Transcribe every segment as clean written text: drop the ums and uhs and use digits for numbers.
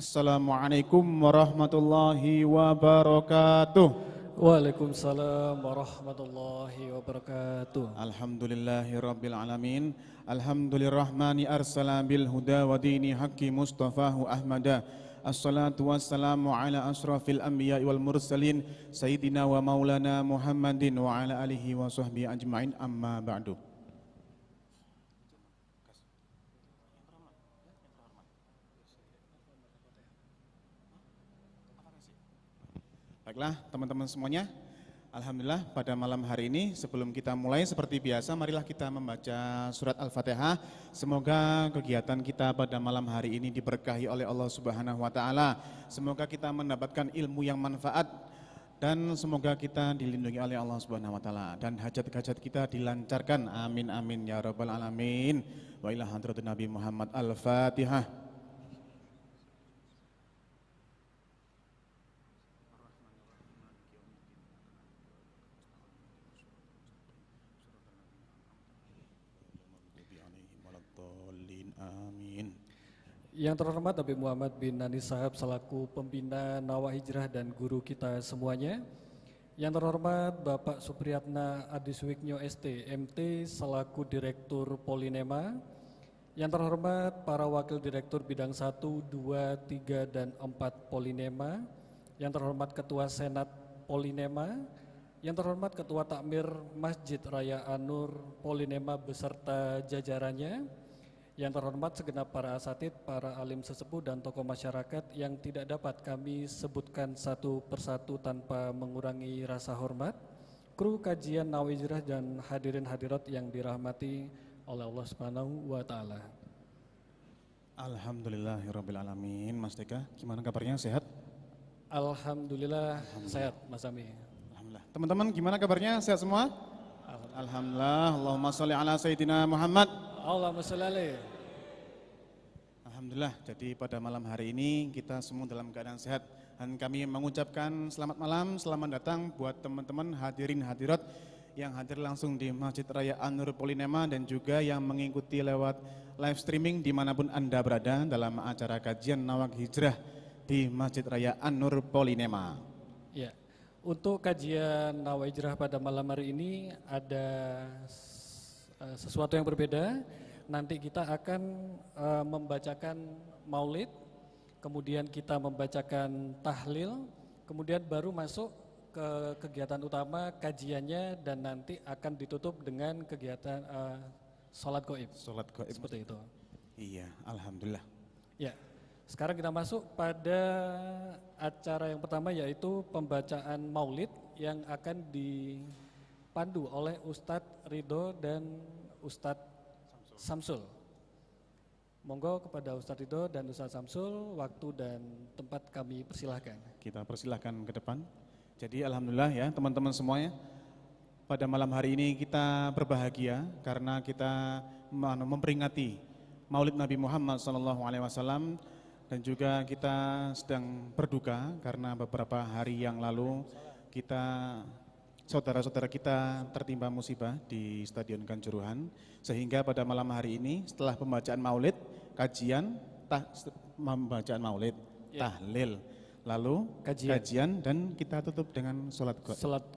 Assalamualaikum warahmatullahi wabarakatuh. Waalaikumsalam warahmatullahi wabarakatuh. Alhamdulillahirabbil alamin. Alhamdulillahirrahmani arsala bil huda wa dini haqqi mustafahu ahmada. Assalatu wassalamu ala asrafil anbiya'i wal mursalin sayyidina wa maulana Muhammadin wa ala alihi wa sahbihi ajma'in, amma ba'du. Baiklah teman-teman semuanya, alhamdulillah pada malam hari ini sebelum kita mulai seperti biasa marilah kita membaca surat Al-Fatihah. Semoga kegiatan kita pada malam hari ini diberkahi oleh Allah Subhanahu wa taala. Semoga kita mendapatkan ilmu yang manfaat dan semoga kita dilindungi oleh Allah Subhanahu wa taala dan hajat-hajat kita dilancarkan. Amin amin ya rabbal alamin. Wa ila hadratun Nabi Muhammad. Al-Fatihah. Amin. Yang terhormat Habib Muhammad bin Nani Sahab selaku pembina Nawah Hijrah dan guru kita semuanya. Yang terhormat Bapak Supriyatna Adiswiknyo ST MT selaku Direktur Polinema. Yang terhormat para Wakil Direktur Bidang 1, 2, 3, dan 4 Polinema. Yang terhormat Ketua Senat Polinema. Yang terhormat Ketua Takmir Masjid Raya An-Nur Polinema beserta jajarannya. Yang terhormat segenap para asatid, para alim sesepuh dan tokoh masyarakat yang tidak dapat kami sebutkan satu persatu tanpa mengurangi rasa hormat. Kru kajian Nawah Hijrah dan hadirin hadirat yang dirahmati oleh Allah Subhanahu wa taala. Alhamdulillahirabbil alamin. Mas Deka, gimana kabarnya? Sehat? Alhamdulillah sehat Mas Ami. Alhamdulillah. Teman-teman gimana kabarnya? Sehat semua? Alhamdulillah. Allahumma sholli ala sayyidina Muhammad. Allahumma sholli alaihi. Alhamdulillah, jadi pada malam hari ini kita semua dalam keadaan sehat dan kami mengucapkan selamat malam, selamat datang buat teman-teman hadirin hadirat yang hadir langsung di Masjid Raya An-Nur Polinema dan juga yang mengikuti lewat live streaming dimanapun Anda berada dalam acara kajian Nawah Hijrah di Masjid Raya An-Nur Polinema. Ya, untuk kajian Nawah Hijrah pada malam hari ini ada sesuatu yang berbeda. Nanti kita akan membacakan maulid, kemudian kita membacakan tahlil, kemudian baru masuk ke kegiatan utama kajiannya dan nanti akan ditutup dengan kegiatan sholat gaib. Sholat gaib. Seperti itu. Iya, alhamdulillah. Ya, sekarang kita masuk pada acara yang pertama yaitu pembacaan maulid yang akan dipandu oleh Ustadz Ridho dan Ustadz Samsul. Monggo kepada Ustadz Ridho dan Ustadz Samsul, waktu dan tempat kami persilahkan. Kita persilahkan ke depan. Jadi alhamdulillah ya teman-teman semuanya, pada malam hari ini kita berbahagia karena kita memperingati Maulid Nabi Muhammad SAW dan juga kita sedang berduka karena beberapa hari yang lalu saudara-saudara kita tertimpa musibah di Stadion Kanjuruhan, sehingga pada malam hari ini setelah pembacaan maulid, kajian, pembacaan maulid, tahlil, lalu kajian dan kita tutup dengan sholat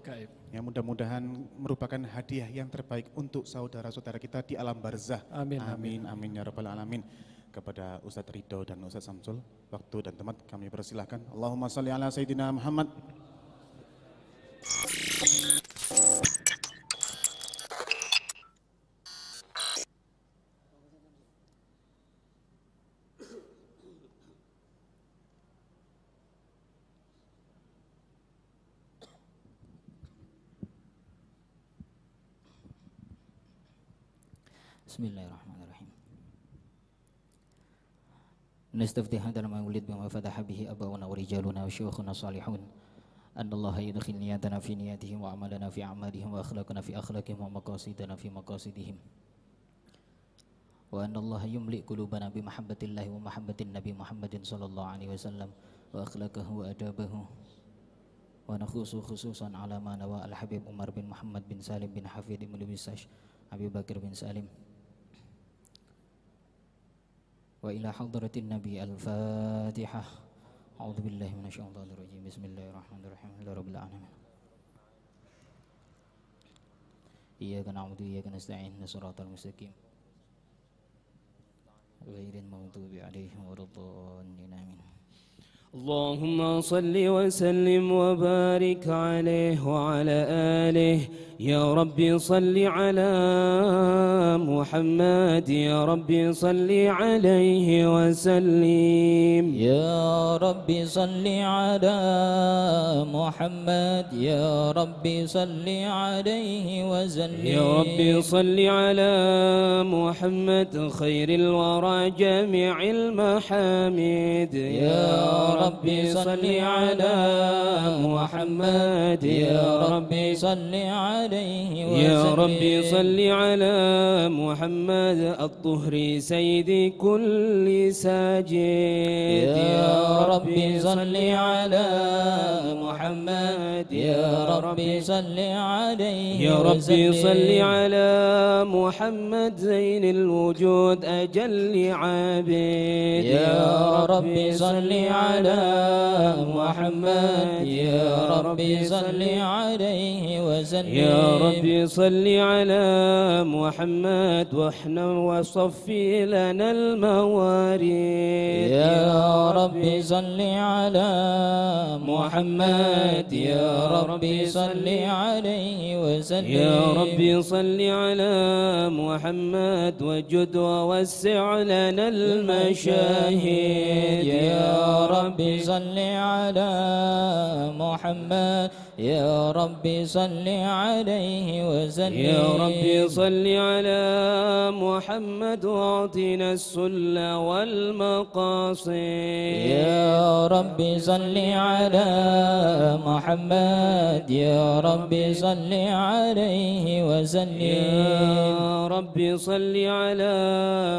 gaib. Ya, mudah-mudahan merupakan hadiah yang terbaik untuk saudara-saudara kita di alam barzah. Amin, amin, amin ya rabbal alamin. Kepada Ustadz Ridho dan Ustadz Samsul, waktu dan tempat kami persilahkan. Allahumma sholli ala sayyidina Muhammad. Bismillahirrahmanirrahim. Nastaftih hadal maulid bima fataha bihi abawuna wa rijaluna wa syuyukhuna salihun. Annallaha yudkhil niyatana fi niyatihim wa amalana fi amalihim wa akhlaqana fi akhlaqihim wa maqasidana fi maqasidihim. Wa annallaha yumli qulubana bi mahabbatillahi wa mahabbatin Nabi Muhammadin sallallahu alaihi wasallam wa akhlaqahu wa adabahu. Wa nakhusu khususan ala ma nawa al-Habib Umar bin Muhammad bin Salim bin Hafid bin Bisash Abi Bakar bin Salim وإلى حضرة النبي الفاتحة. أعوذ بالله من الشيطان الرجيم. بسم الله الرحمن الرحيم. الحمد لله رب العالمين. إياك نعبد وإياك نستعين اهدنا الصراط المستقيم غير المغضوب عليهم ولا الضالين آمين. اللهم صل وسلم وبارك عليه وعلى آله. يا ربي صل على محمد، يا ربي صل عليه وسلم. يا ربي صل على محمد، يا ربي صل عليه وسلم. يا ربي صل على محمد خير الورى جميع المحامد. يا ربي صل على محمد، يا ربي صل عليه وسلم. يا ربي صل على محمد الطهر سيد كل ساجد. يا ربي صل على محمد، يا ربي صل عليه يا ربي وسلم. صل على محمد زين الوجود أجل عابد. يا ربي صل على محمد، يا ربي صل عليه وسلم. يا ربي صل على محمد واحنا وصفي لنا الموارد. يا ربي صل على محمد، يا ربي صل عليه وسلم. يا ربي صل على محمد وجد ووسع لنا المشاهد. يا ربي صل على محمد، يا ربي صل عليه وسلم. يا ربي صل على محمد واعطنا السل والمقاصد. يا ربي صل على محمد، يا ربي صل عليه وسلم. يا ربي صل على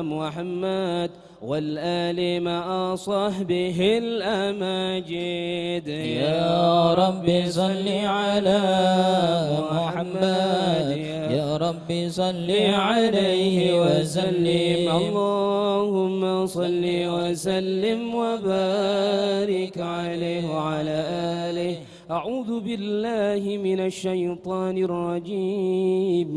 محمد والآل مع صحبه الأماجد. يا ربي صل على محمد، يا ربي صل عليه وسلم. اللهم صل وسلم وبارك عليه وعلى آله. أعوذ بالله من الشيطان الرجيم.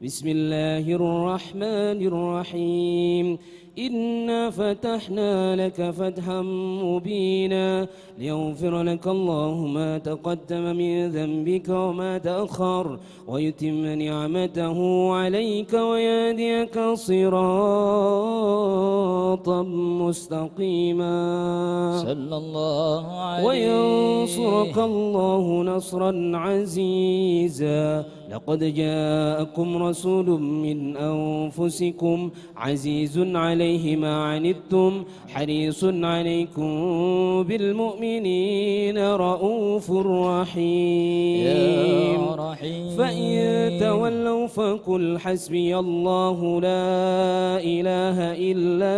بسم الله الرحمن الرحيم. إنا فتحنا لك فتحا مبينا ليغفر لك الله ما تقدم من ذنبك وما تأخر ويتم نعمته عليك ويهديك صراطا مستقيما صلى الله عليه وينصرك الله نصرا عزيزا. لقد جاءكم رسول من أنفسكم عزيز عليه ما عنتم حريص عليكم بالمؤمنين رؤوف رحيم. فإن تولوا فقل حسبي الله لا إله إلا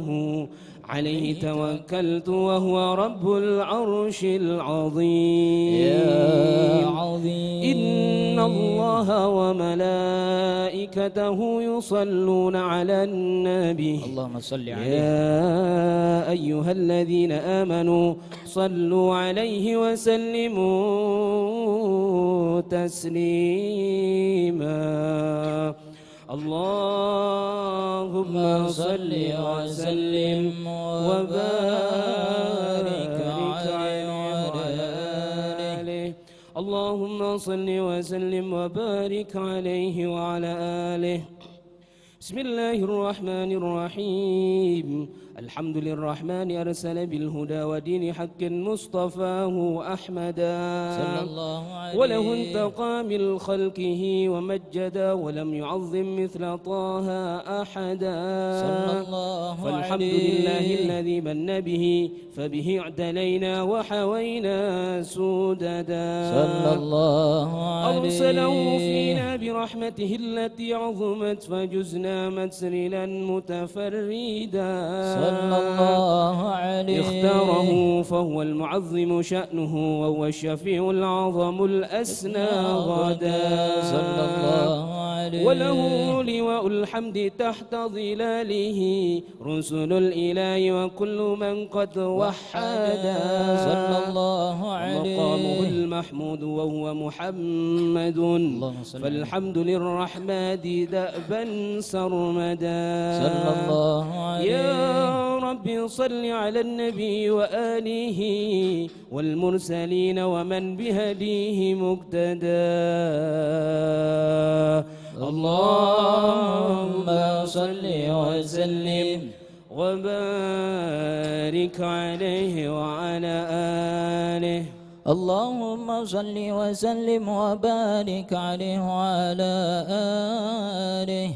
هو عليه توكلت وهو رب العرش العظيم. يا عظيم. إن الله وملائكته يصلون على النبي. اللهم صل عليه. يا أيها الذين آمنوا صلوا عليه وسلموا تسليما. اللهم صل وسلم وبارك عليه وعلى آله. اللهم صل وسلم وبارك عليه وعلى آله. بسم الله الرحمن الرحيم. الحمد للرحمن أرسل بالهدى ودين حق مصطفاه أحمدا صلى الله عليه. وله انتقى من خلقه ومجدا ولم يعظم مثل طه أحدا. صلى الله فالحمد عليه. لله الذي من به فبه اعتلينا وحوينا سوددا. صلى الله عليه. أرسله فينا برحمته التي عظمت فجزنا مسرلا متفردا. صلى الله عليه. اختاره فهو المعظم شأنه وهو الشفيع العظم الأسنى غدا. صلى الله عليه. عليه وله لواء الحمد تحت ظلاله رسل الإله وكل من قد وحدا صلى الله عليه مقامه المحمود وهو محمد فالحمد للرحمن دأبا سرمدا صلى الله عليه يا رب صل على النبي وآله والمرسلين ومن بهديه مقتدى اللهم صل وسلم وبارك عليه وعلى آله اللهم صل وسلم وبارك عليه وعلى آله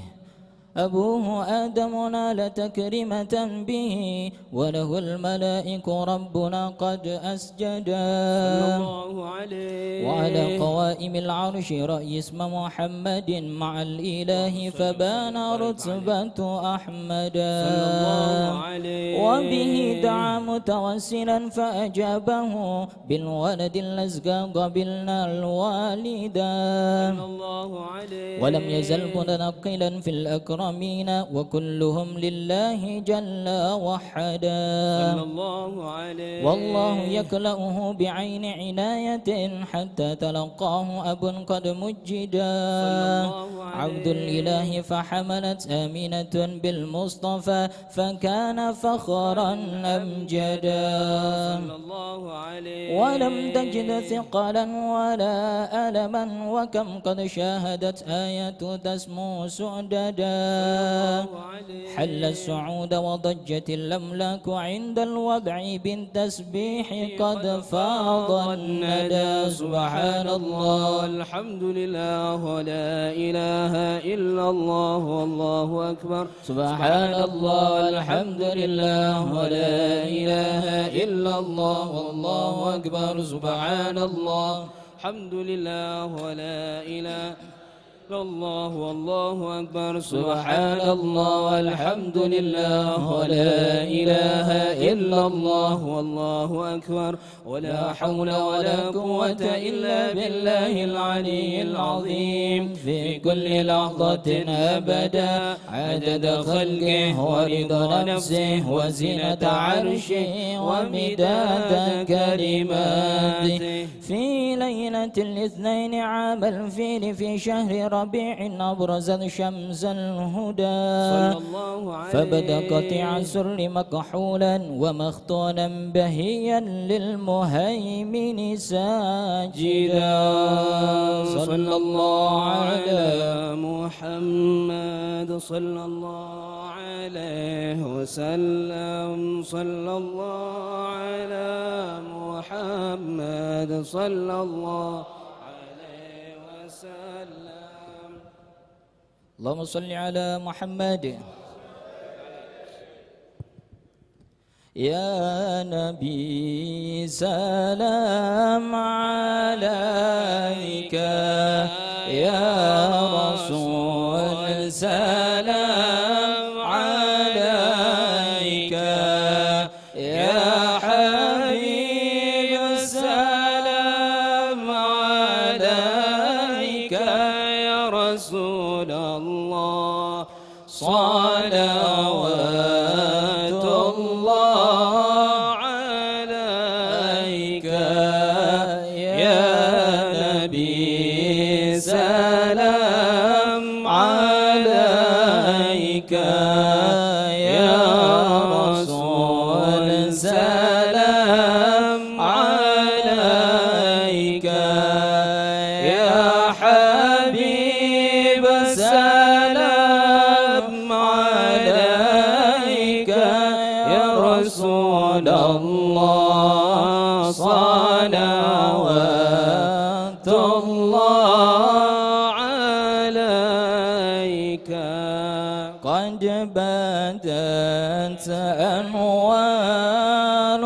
أبوه آدم نال تكريمة به وله الملائك ربنا قد أسجدا صلى الله عليه وعلى قوائم العرش رأي اسم محمد مع الإله فبان رتبة أحمدا صلى الله عليه وبه دعا متوسلا فأجابه بالولد الأزكى قبلنا الوالدا صلى الله عليه ولم يزل متنقلا في الأكرمين وكلهم لله جل وحدا صلى الله عليه والله يكلأه بعين عناية حتى تلقاه أب قد مجدا عبد الإله فحملت آمنة بالمصطفى فكان فخرا أمجدا صلى الله عليه ولم تجد ثقلا ولا ألما وكم قد شاهدت آية تسمو سعددا حل السعود وضجت الأملاك عند الوضع بالتسبيح قد فاض الندى سبحان الله الحمد لله ولا إله إلا الله والله أكبر سبحان الله الحمد لله ولا إله إلا الله والله أكبر سبحان الله الحمد لله ولا إله إلا الله والله أكبر سبحان الله والحمد لله ولا إله إلا الله والله أكبر ولا حول ولا قوة إلا بالله العلي العظيم في كل لحظة أبدا عدد خلقه ورضا نفسه وزنة عرشه ومداد كلماته في ليلة الاثنين عام الفيل في شهر ربيع أبرزت شمس الهدى صلى الله عليه فبدا قطيع السر مكحولا ومختونا بهيا للمهيمن ساجدا صلى الله على محمد صلى الله عليه وسلم صلى الله على محمد صلى الله عليه وسلم اللهم صل على محمد يا نبي سلام عليك يا رسول سلام عليك يا حبيب سلام عليك يا رسول الله صلوات الله عليك يا نبي سلام عليك يا رسول سلام عليك يا حبيب سلام عليك يا رسول الله صلوات الله عليك قد بدت أنوار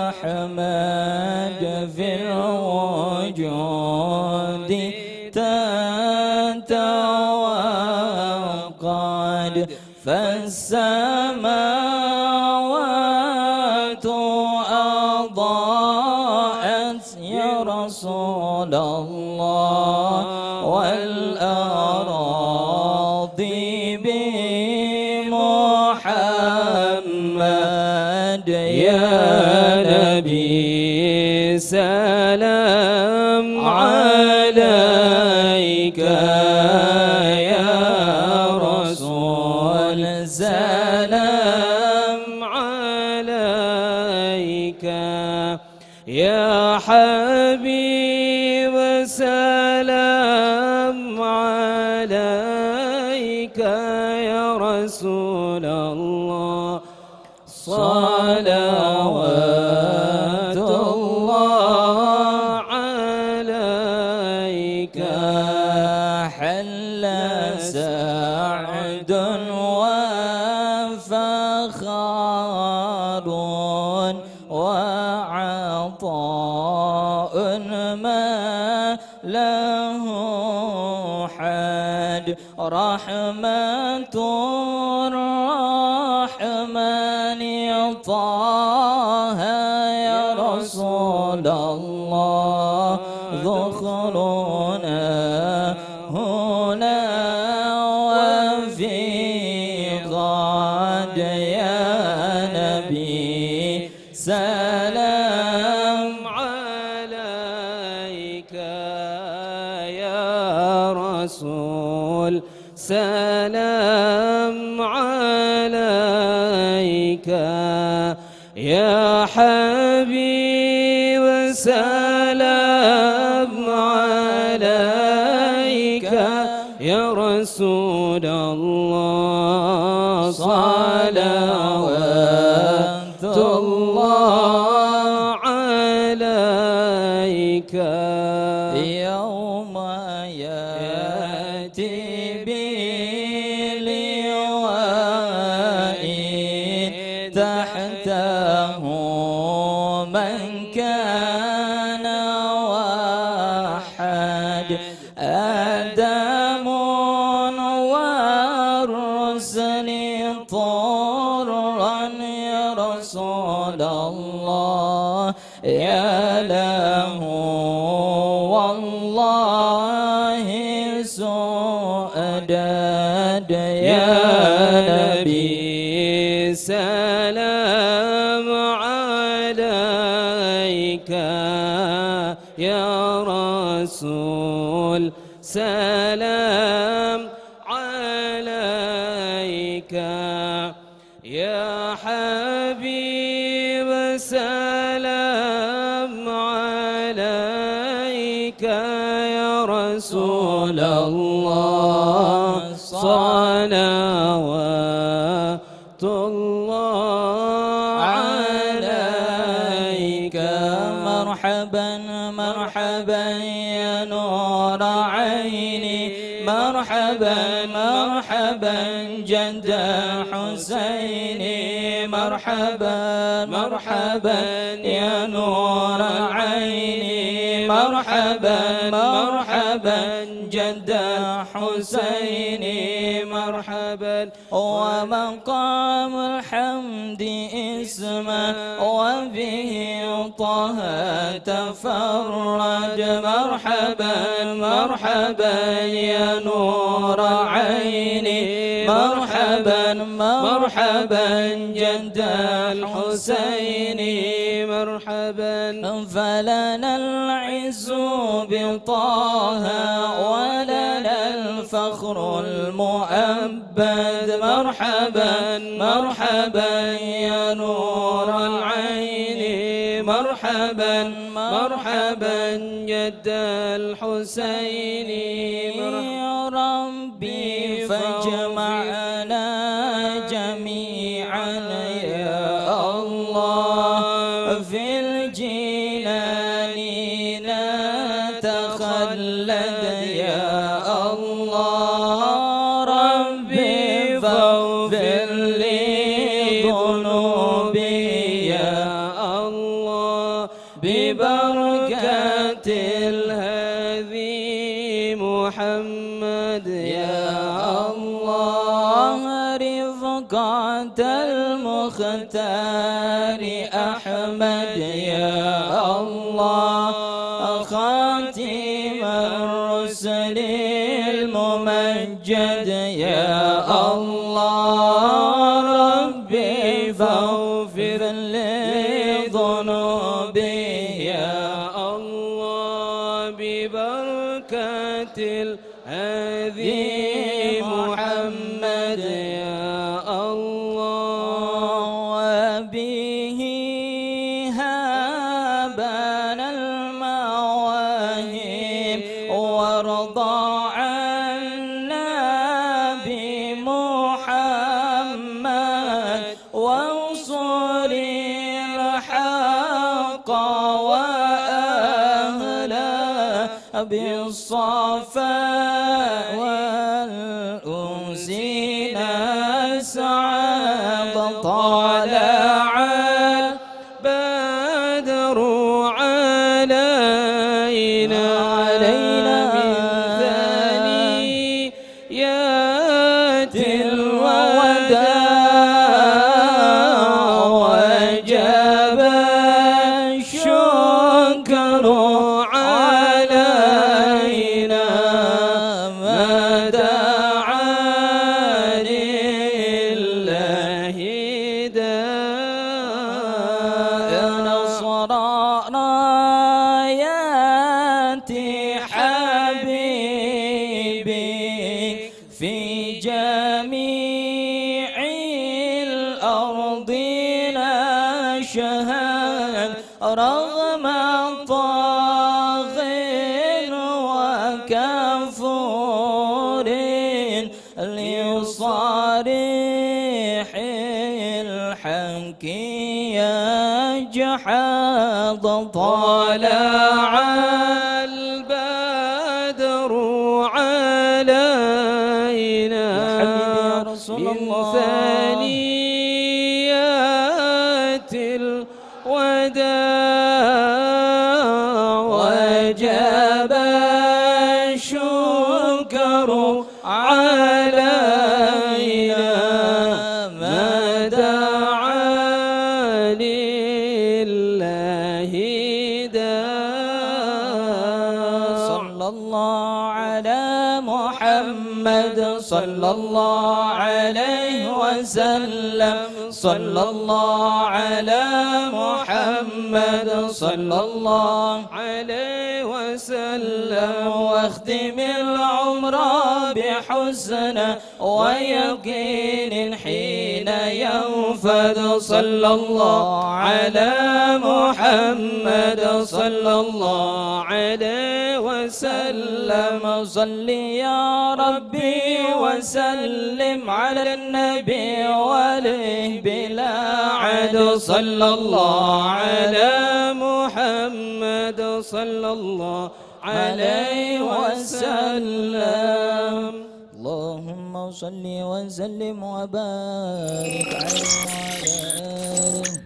أحمد في الوجود تتوقد فالسماوات أضاءت يا رسول الله والأرض عليك يا رسول الله صلوات الله عليك حل سعد وفخار وعطاء ما له حد رحمة الرحمن طه يا رسول الله ذخرنا هنا وفي غد يا نبي سلام عليك يا رسول سلام عليك يا حبيب سلام عليك يا رسول الله صلوات الله عليك يوم يأتي بلواء تحته من كان وحد آدم والرسل طرا يا رسول الله يا له والله سؤدد يا نبي سلام عليك يا رسول سلام عليك يا حبيب سلام عليك يا رسول الله صلوات الله عليك مرحبا مرحبا يا نور عيني مرحبا مرحبا جد حسيني مرحبا مرحبا يا نور عيني مرحبا مرحبا جد حسيني مرحبا ومقام الحمد اسمه وبه طه تفرد مرحبا مرحبا يا نور عيني مرحبا مرحبا جد الحسين مرحبا فلنا العز بطه ولنا الفخر المؤبد مرحبا مرحبا يا نور العين مرحبا مرحبا جد الحسين مرحبا ربي فاجمعنا جميعا يا الله في الجنان نتخلد يا الله ربي فاغفر لي ذنوبي يا الله ببركة الهادي محمد يا الله رفقة المختار أحمد يا الله خاتم الرسل الممجد يا الله ربي فاغفر لي ذنوبي يا الله ببركة الهادي محمد يا الله وبه هابنا المواهب وارضى عنا بالصفاء والأنس نسعد طلع البدر علينا من ثنيات الوداع وجب الشكر علينا ما دعا لله داع نصر رايات حبيبك في جميع الأرض نشهد رغم طاغ وكفور لصريح الحق يجحد طلع البدر علينا من ثنيات الوداع وجب الشكر علينا ما دعا لله داع صلى الله على محمد صلى الله عليه وسلم صلى الله على محمد صلى الله عليه وسلم واختم العمر بحسن ويقين حين ينفد صلى الله على محمد صلى الله عليه وسلم صل يا ربي وسلم على النبي وآله بلا عد صلى الله على محمد صلى الله عليه وسلم اللهم صل وسلم وبارك عليه وعلى آله.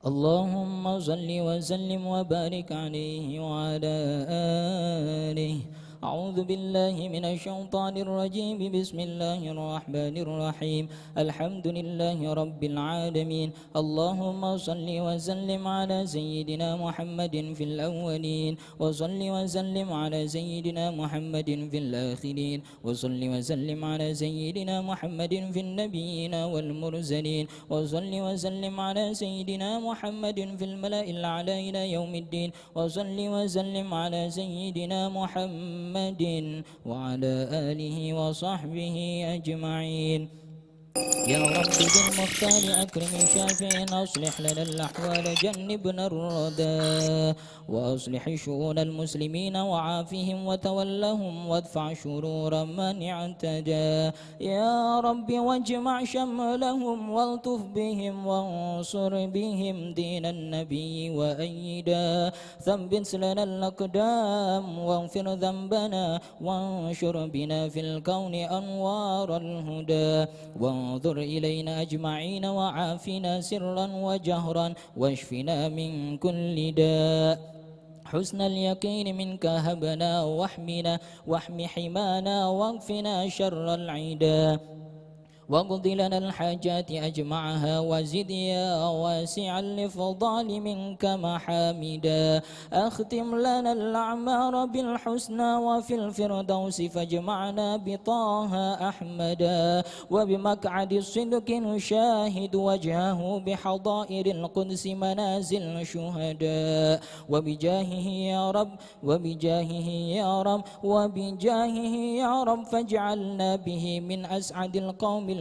اللهم صل وسلم وبارك عليه وعلى آله. أعوذ بالله من الشيطان الرجيم. بسم الله الرحمن الرحيم. الحمد لله رب العالمين. اللهم صل وسلم على سيدنا محمد في الأولين وصل وسلم على سيدنا محمد في الآخرين وصل وسلم على سيدنا محمد في النبيين والمرسلين وصل وسلم على سيدنا محمد في الملأ الأعلى إلى يوم الدين وصل وسلم على سيدنا محمد وعلى آله وصحبه أجمعين. يا رب بالمختار أكرم شافع أصلح لنا الأحوال جنبنا الردى وأصلح شؤون المسلمين وعافهم وتولهم وادفع شرور من اعتدى. يا رب واجمع شملهم والطف بهم وانصر بهم دين النبي وأيدا. ثبت لنا الأقدام واغفر ذنبنا وانشر بنا في الكون أنوار الهدى وانظر إلينا أجمعين وعافنا سرا وجهرا واشفنا من كل داء. حسن اليقين منك هبنا واحم حمانا واكفنا شر العدا واقض لنا الحاجات أجمعها وزد يا واسع الإفضال منك محامدا. أختم لنا الأعمار بالحسنى وفي الفردوس فاجمعنا بطه أحمدا وبمقعد الصدق نشاهد وجهه بحضائر القدس منازل شهداء وبجاهه يا رب وبجاهه يا رب وبجاهه يا رب فاجعلنا به من أسعد القوم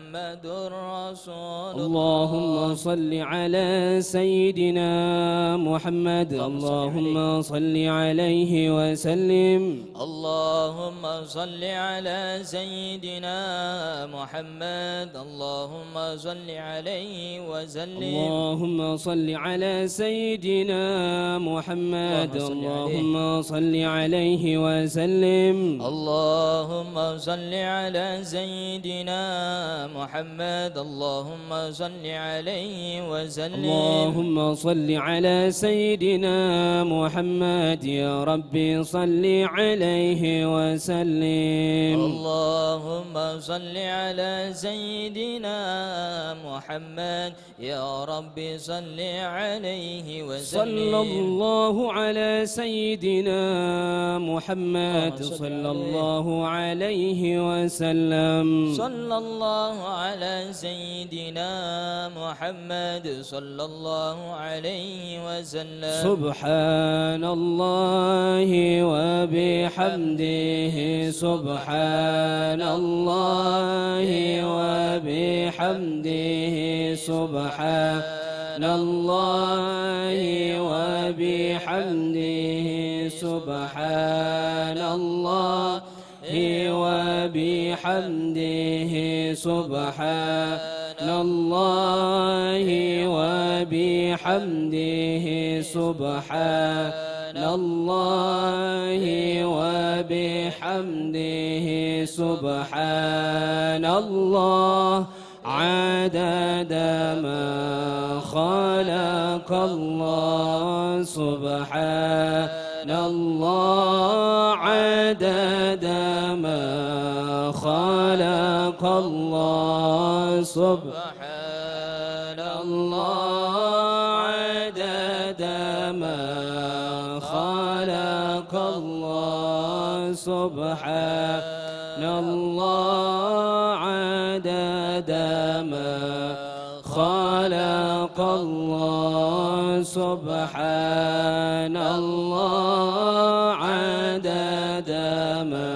محمد رسول اللهم صل على سيدنا محمد اللهم صل عليه وسلم اللهم صل على سيدنا محمد اللهم صل عليه وسلم اللهم صل على سيدنا محمد اللهم صل عليه وسلم اللهم صل على سيدنا محمد اللهم صل عليه وسلم اللهم صل على سيدنا محمد يا ربي صل عليه وسلم اللهم صل على سيدنا محمد يا ربي صل عليه وسلم صلى الله على سيدنا محمد صلى الله عليه وسلم صلى الله على سيدنا محمد صلى الله عليه وسلم سبحان الله وبحمده سبحان الله وبحمده سبحان الله وبحمده سبحان الله وبحمده سبحان الله وبحمده سبحان الله وبحمده سبحان الله عدد ما خلق الله سبحان الله عدد ما خلق الله سبحان الله عدد ما خلق الله سبحان الله عدد ما خلق الله سبحان الله عدد ما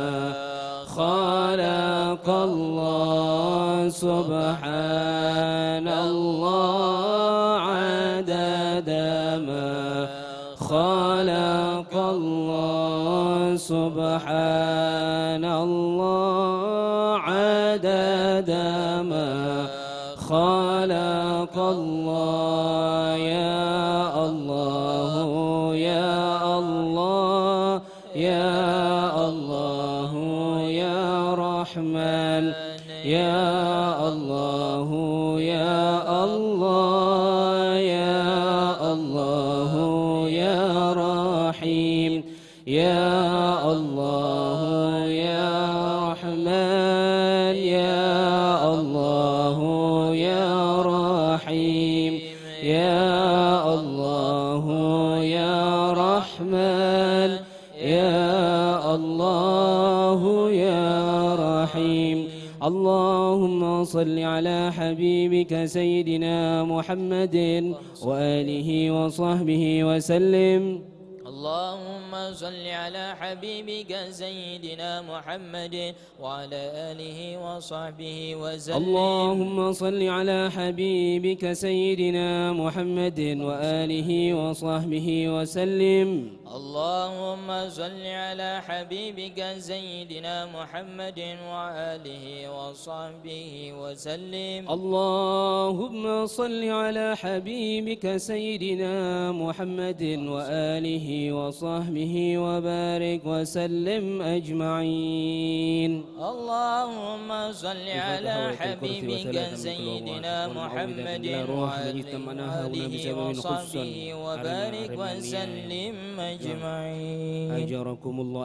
خلق الله سبحان الله عدد ما خلق الله سبحان الله عدد ما خلق الله يا الله يا الله يا الله يا رحمن يا الله يا الله يا الله يا رحيم يا الله يا رحمن يا الله يا رحيم يا الله يا رحمن يا الله يا رحيم اللهم صل على حبيبك سيدنا محمد وآله وصحبه وسلم اللهم صل على حبيبك سيدنا محمد وعلى آله وصحبه وسلم اللهم صل على حبيبك سيدنا محمد وآله وصحبه وسلم اللهم صل على حبيبك سيدنا محمد وآله وصحبه وسلم اللهم صل على حبيبك سيدنا محمد وآله وصحبه وبارك وسلم أجمعين اللهم صل على حبيبك سيدنا محمد وآله وصحبه وبارك وسلم أجمعين أجركم الله.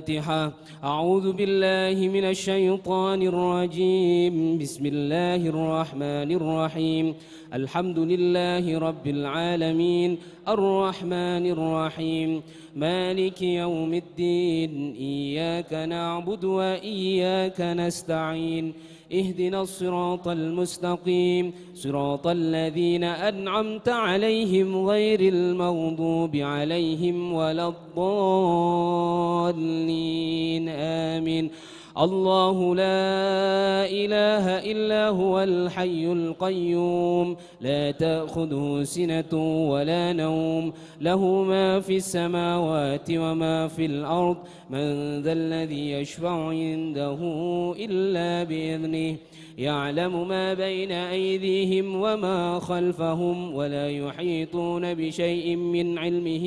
الفاتحة. أعوذ بالله من الشيطان الرجيم. بسم الله الرحمن الرحيم. الحمد لله رب العالمين الرحمن الرحيم مالك يوم الدين إياك نعبد وإياك نستعين اهدنا الصراط المستقيم صراط الذين أنعمت عليهم غير المغضوب عليهم ولا الضالين آمين. الله لا إله إلا هو الحي القيوم لا تأخذه سنة ولا نوم له ما في السماوات وما في الأرض من ذا الذي يشفع عنده إلا بإذنه يعلم ما بين أيديهم وما خلفهم ولا يحيطون بشيء من علمه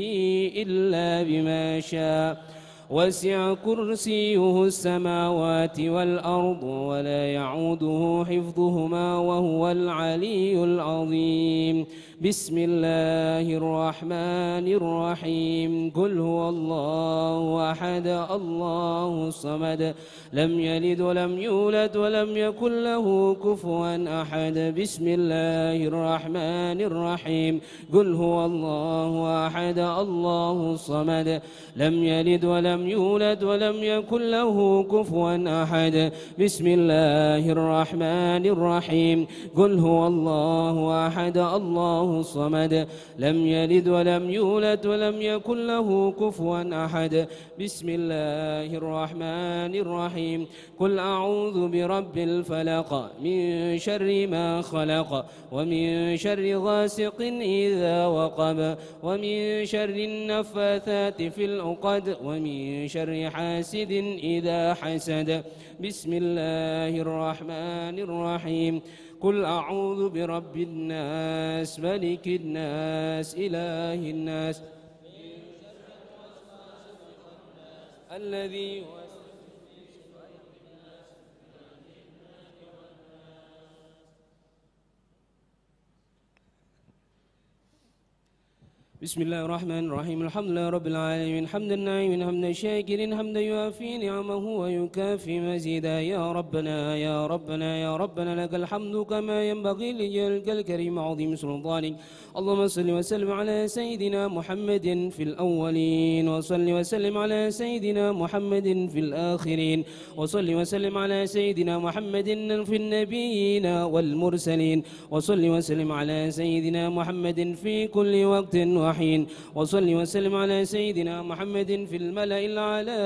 إلا بما شاء وسع كرسيه السماوات والأرض ولا يعوده حفظهما وهو العلي العظيم بسم الله الرحمن الرحيم قل هو الله أحد الله الصمد لم يلد ولم يولد ولم يكن له كفوا أحد بسم الله الرحمن الرحيم قل هو الله أحد الله الصمد لم يلد ولم يولد ولم يكن له كفوا أحد بسم الله الرحمن الرحيم قل هو الله أحد الله الصمد لم يلد ولم يولد ولم يكن له كفوا أحد بسم الله الرحمن الرحيم قل أعوذ برب الفلق من شر ما خلق ومن شر غاسق إذا وقب ومن شر النفاثات في العقد ومن شر حاسد إذا حسد بسم الله الرحمن الرحيم قل أعوذ برب الناس ملك الناس إله الناس الذي بسم الله الرحمن الرحيم الحمد لله رب العالمين حمدا ناعما حمدا الشاكرين حمدا يوافي نعمه ويكافي مزيدا يا ربنا يا ربنا يا ربنا لك الحمد كما ينبغي لجلالك الكريم عظيم سلطانك اللهم صل وسلم على سيدنا محمد في الأولين وصل وسلم على سيدنا محمد في الآخرين وصل وسلم على سيدنا محمد في النبيين والمرسلين وصل وسلم على سيدنا محمد في كل وقت وحين وصل وسلم على سيدنا محمد في الملأ الأعلى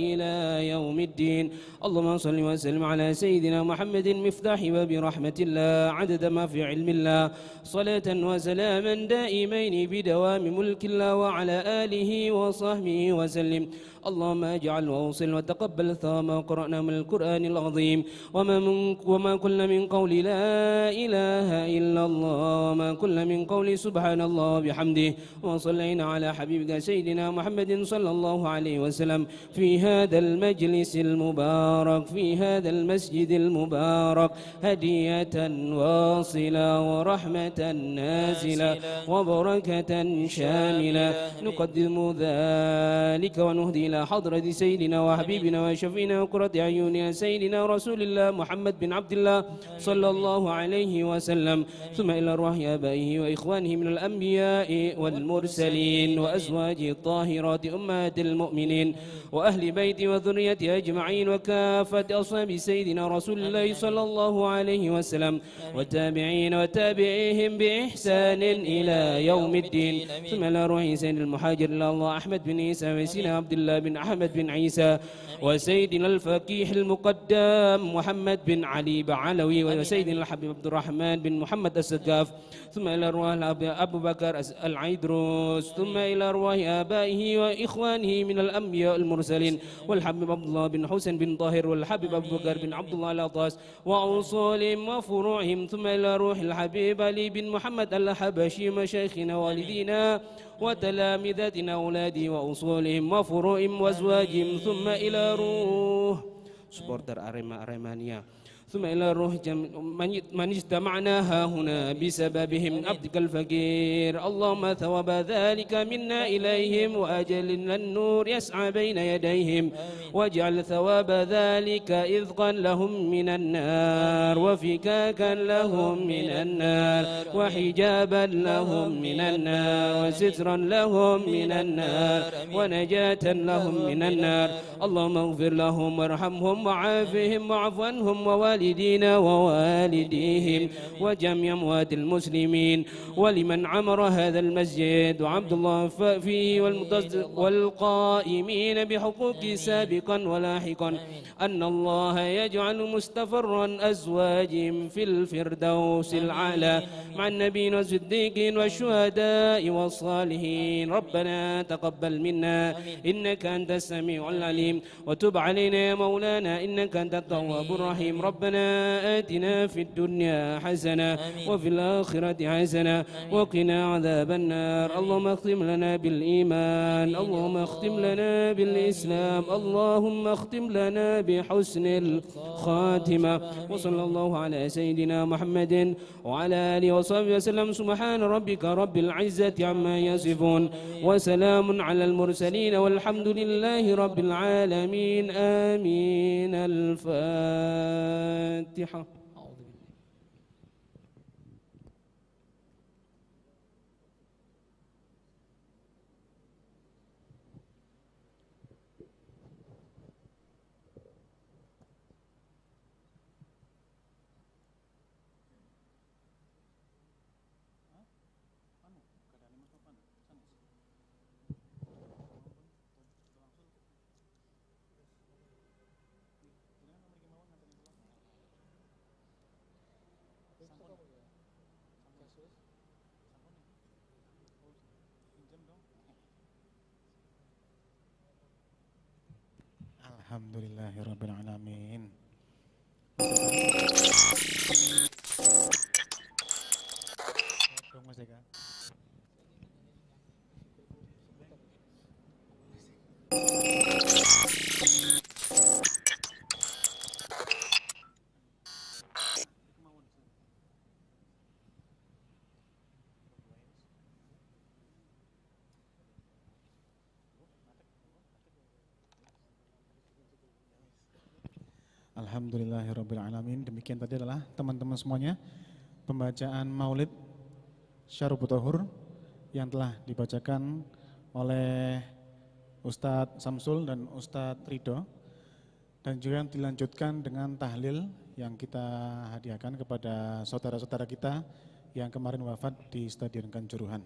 إلى يوم الدين اللهم صل وسلم على سيدنا محمد مفتاح باب رحمة الله عدد ما في علم الله صلاة وسلاما دائمين بدوام ملك الله وعلى آله وصحبه وسلم اللهم اجعل واوصل وتقبل ثواب ما قرأنا من القرآن العظيم وما كل من قول لا إله إلا الله وما كل من قول سبحان الله وبحمده وصلينا على حبيبك سيدنا محمد صلى الله عليه وسلم في هذا المجلس المبارك في هذا المسجد المبارك هدية واصلة ورحمة نازلة وبركة شاملة نقدم ذلك ونهدي إلى حضرة سيدنا وحبيبنا وشفينا وقرة أعيننا سيدنا رسول الله محمد بن عبد الله صلى الله عليه وسلم ثم إلى أرواح آبائه وإخوانه من الأنبياء والمرسلين وأزواجه الطاهرات أمهات المؤمنين وأهل بيته وذريته أجمعين وكافة أصحاب سيدنا رسول الله صلى الله عليه وسلم والتابعين وتابعيهم بإحسان إلى يوم الدين ثم إلى أرواح سيدنا المهاجر إلى الله أحمد بن عيسى وسيدنا عبد الله بن أحمد بن عيسى وسيدنا الفقيه المقدم محمد بن علي بعلوي وسيدنا الحبيب عبد الرحمن بن محمد السقاف ثم إلى أرواح أبو بكر العيدروس ثم إلى أرواح آبائه وإخوانه من الأنبياء المرسلين والحبيب عبد الله بن حسين بن طاهر والحبيب أبو بكر بن عبد الله العطاس وأصولهم وفروعهم ثم إلى روح الحبيب علي بن محمد الحبشي مشايخنا والدينا وتلامذتنا أولادي وأصولهم وفروعهم وأزواجهم ثم إلى روح سبورتر أريمانيا ثم إلى روح من اجتمعنا ها هنا بسببهم عبدك الفقير اللهم ثواب ذلك منا إليهم وأجلنا النور يسعى بين يديهم واجعل ثواب ذلك إذقا لهم من النار وفكاكا لهم من النار وحجابا لهم من النار وسترا لهم من النار ونجاة لهم من النار اللهم اغفر لهم وارحمهم وعافهم واعف عنهم ووالدهم والدينا ووالديهم وجميع أموات المسلمين ولمن عمر هذا المسجد وعبد الله فيه والقائمين بحقوق سابقا ولاحقا أن الله يجعل مستفرا أزواجهم في الفردوس الأعلى مع النبيين والصديقين والشهداء والصالحين. ربنا تقبل منا إنك أنت السميع العليم وتب علينا يا مولانا إنك أنت التواب الرحيم. ربنا آتنا في الدنيا حسنة وفي الآخرة حسنة وقنا عذاب النار. اللهم اختم لنا بالإيمان، اللهم اختم لنا بالإسلام، اللهم اختم لنا بحسن الخاتمة. وصلى الله على سيدنا محمد وعلى آله وصحبه وسلم. سبحان ربك رب العزة عما يصفون وسلام على المرسلين والحمد لله رب العالمين. آمين. الفاتحة. Alhamdulillahirabbil alamin. Mas Eka. Alhamdulillahirabbil alamin. Demikian tadi adalah teman-teman semuanya pembacaan Maulid Syarubut Tahur yang telah dibacakan oleh Ustadz Samsul dan Ustadz Ridho, dan juga dilanjutkan dengan tahlil yang kita hadiahkan kepada saudara-saudara kita yang kemarin wafat di Stadion Kanjuruhan.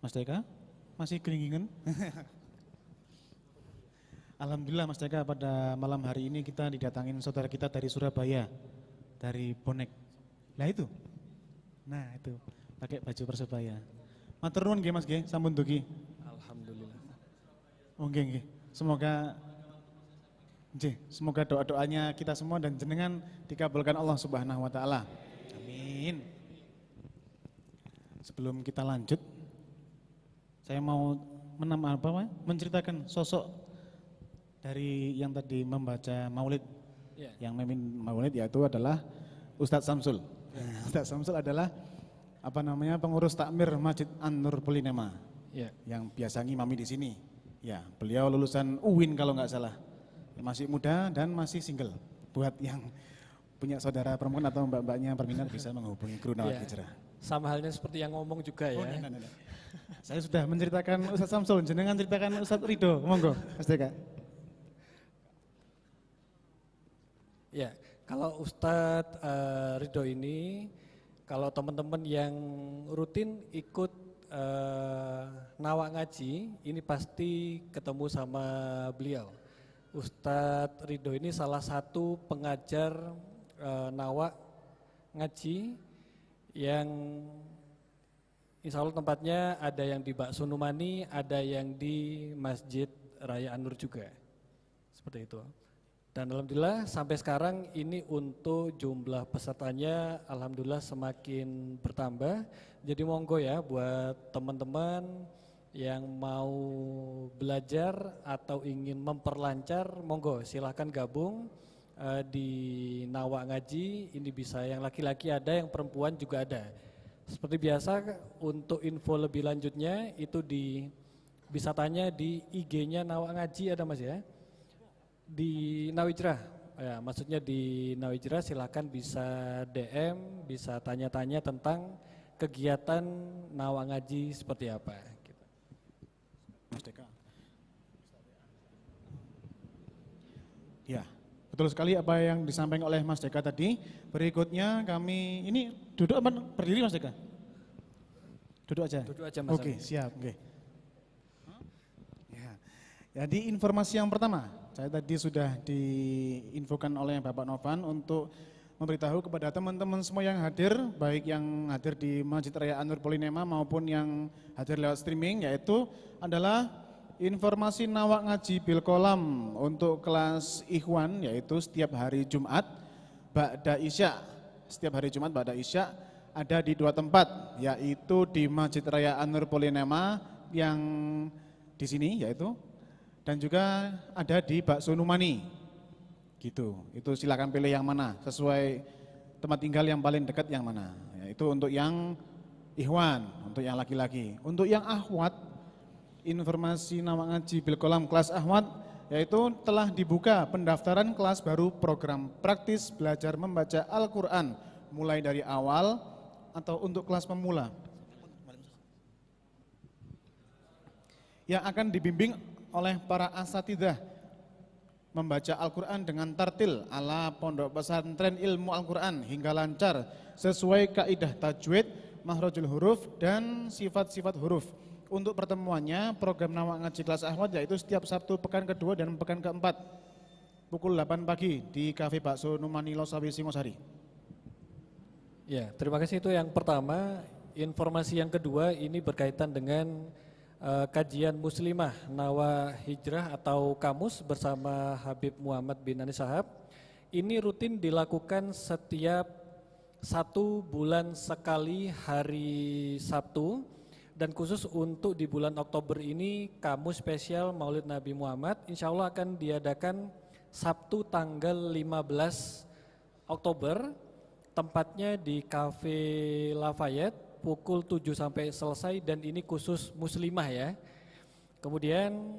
Mas Deka, masih kelingingan? Alhamdulillah Mas Deka, pada malam hari ini kita didatangin saudara kita dari Surabaya, dari Bonek. Nah itu, pakai baju Persebaya. Matur nuwun nggih Mas nggih, sampun dugi. Alhamdulillah. Oh nggih. Semoga doa-doanya kita semua dan jenengan dikabulkan Allah Subhanahu wa taala. Amin. Sebelum kita lanjut, saya mau menceritakan sosok dari yang tadi membaca Maulid. Yang memimpin Maulid yaitu adalah Ustadz Samsul. Ustadz Samsul adalah pengurus takmir Masjid An-Nur Pulinema. Yang biasa ngimami di sini. Ya, beliau lulusan UIN kalau nggak salah. Masih muda dan masih single. Buat yang punya saudara perempuan atau mbak-mbaknya berminat bisa menghubungi Guru Nawat Hijrah. Sama halnya seperti yang ngomong juga ya. Nah. Saya sudah menceritakan Ustadz Samsul, jenengan ceritakan Ustadz Ridho. Monggo, Mas Deka. Ya, kalau Ustadz Ridho ini, kalau teman-teman yang rutin ikut nawak ngaji, ini pasti ketemu sama beliau. Ustadz Ridho ini salah satu pengajar nawak ngaji yang insya Allah tempatnya ada yang di Bak Sunumani, ada yang di Masjid Raya An-Nur juga, seperti itu. Dan alhamdulillah sampai sekarang ini untuk jumlah pesertanya alhamdulillah semakin bertambah. Jadi monggo ya buat teman-teman yang mau belajar atau ingin memperlancar, monggo silahkan gabung di Nawak Ngaji. Ini bisa yang laki-laki ada, yang perempuan juga ada. Seperti biasa untuk info lebih lanjutnya itu bisa tanya di IG-nya Nawak Ngaji ada Mas ya. Di Nawhijrah, ya, maksudnya di Nawhijrah silakan bisa DM, bisa tanya-tanya tentang kegiatan Nawak Ngaji seperti apa. Gitu. Mas Deka. Ya, Betul sekali apa yang disampaikan oleh Mas Deka tadi. Berikutnya kami, ini duduk apa berdiri Mas Deka? Duduk aja? Duduk aja Mas. Oke, siap. Oke. Ya. Jadi informasi yang pertama, saya tadi sudah diinfokan oleh Bapak Novan untuk memberitahu kepada teman-teman semua yang hadir, baik yang hadir di Masjid Raya An-Nur Polinema maupun yang hadir lewat streaming, yaitu adalah informasi nawak ngaji bil kolam untuk kelas Ikhwan, yaitu setiap hari Jumat ba'da Isya. Setiap hari Jumat ba'da Isya ada di 2 tempat, yaitu di Masjid Raya An-Nur Polinema yang di sini yaitu, dan juga ada di Bakso Numani. Gitu. Itu silakan pilih yang mana sesuai tempat tinggal yang paling dekat yang mana. Itu untuk yang Ikhwan, untuk yang laki-laki. Untuk yang akhwat, informasi nawak ngaji bil kolam kelas akhwat yaitu telah dibuka pendaftaran kelas baru program praktis belajar membaca Al-Quran mulai dari awal atau untuk kelas pemula yang akan dibimbing oleh para asatidzah membaca Al-Quran dengan tartil ala pondok pesantren ilmu Al-Quran hingga lancar sesuai kaidah tajwid, makhrajul huruf dan sifat-sifat huruf. Untuk pertemuannya program nawak ngaji kelas akhwat yaitu setiap Sabtu pekan kedua dan pekan keempat pukul 8 pagi di Cafe Bakso Numani Losawi Singosari. Ya, terima kasih, itu yang pertama. Informasi yang kedua ini berkaitan dengan kajian muslimah Nawa Hijrah atau Kamus bersama Habib Muhammad bin Anis Sahab. Ini rutin dilakukan setiap 1 bulan sekali hari Sabtu. Dan khusus untuk di bulan Oktober ini Kamus spesial Maulid Nabi Muhammad insya Allah akan diadakan Sabtu tanggal 15 Oktober. Tempatnya di Cafe Lafayette pukul 7 sampai selesai dan ini khusus muslimah ya. Kemudian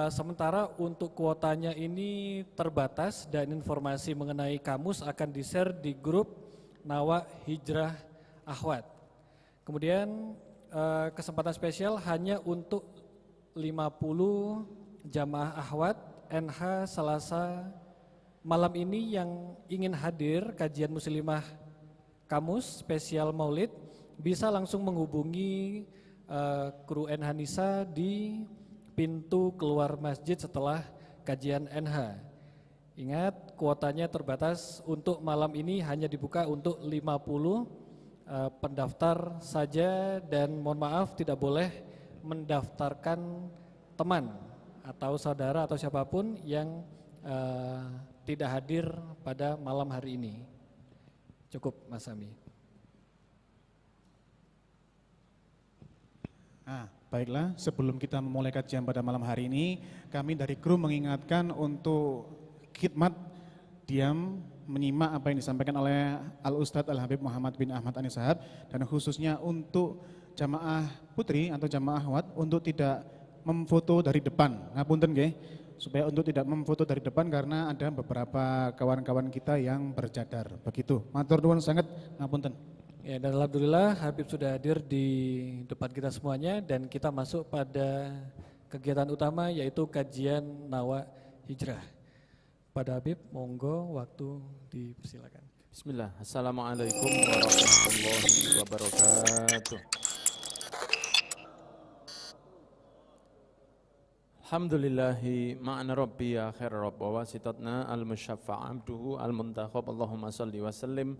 sementara untuk kuotanya ini terbatas dan informasi mengenai Kamus akan di-share di grup Nawa Hijrah Akhwat. Kemudian kesempatan spesial hanya untuk 50 jamaah akhwat NH Selasa malam ini yang ingin hadir kajian muslimah Kamus spesial Maulid bisa langsung menghubungi kru NH Nisa di pintu keluar masjid setelah kajian NH. Ingat kuotanya terbatas, untuk malam ini hanya dibuka untuk 50 pendaftar saja dan mohon maaf tidak boleh mendaftarkan teman atau saudara atau siapapun yang tidak hadir pada malam hari ini. Cukup Mas Ami. Baiklah, sebelum kita memulai kajian pada malam hari ini, kami dari kru mengingatkan untuk khidmat diam menyimak apa yang disampaikan oleh Al-Ustadz Al-Habib Muhammad bin Ahmad Anis Sahab, dan khususnya untuk jamaah putri atau jamaah akhwat untuk tidak memfoto dari depan. Ngapunten nggih, supaya untuk tidak memfoto dari depan karena ada beberapa kawan-kawan kita yang bercadar. Begitu. Matur nuwun sangat, ngapunten. Ya, dan alhamdulillah Habib sudah hadir di depan kita semuanya dan kita masuk pada kegiatan utama yaitu kajian Nawa Hijrah. Pada Habib, monggo waktu dipersilakan. Bismillah. Assalamualaikum warahmatullahi wabarakatuh. Alhamdulillahi ma'ana rabbi ya khair rabb wa wasitatna al-musyaffa' abduhu al-muntakhab. Allahumma salli wa sallim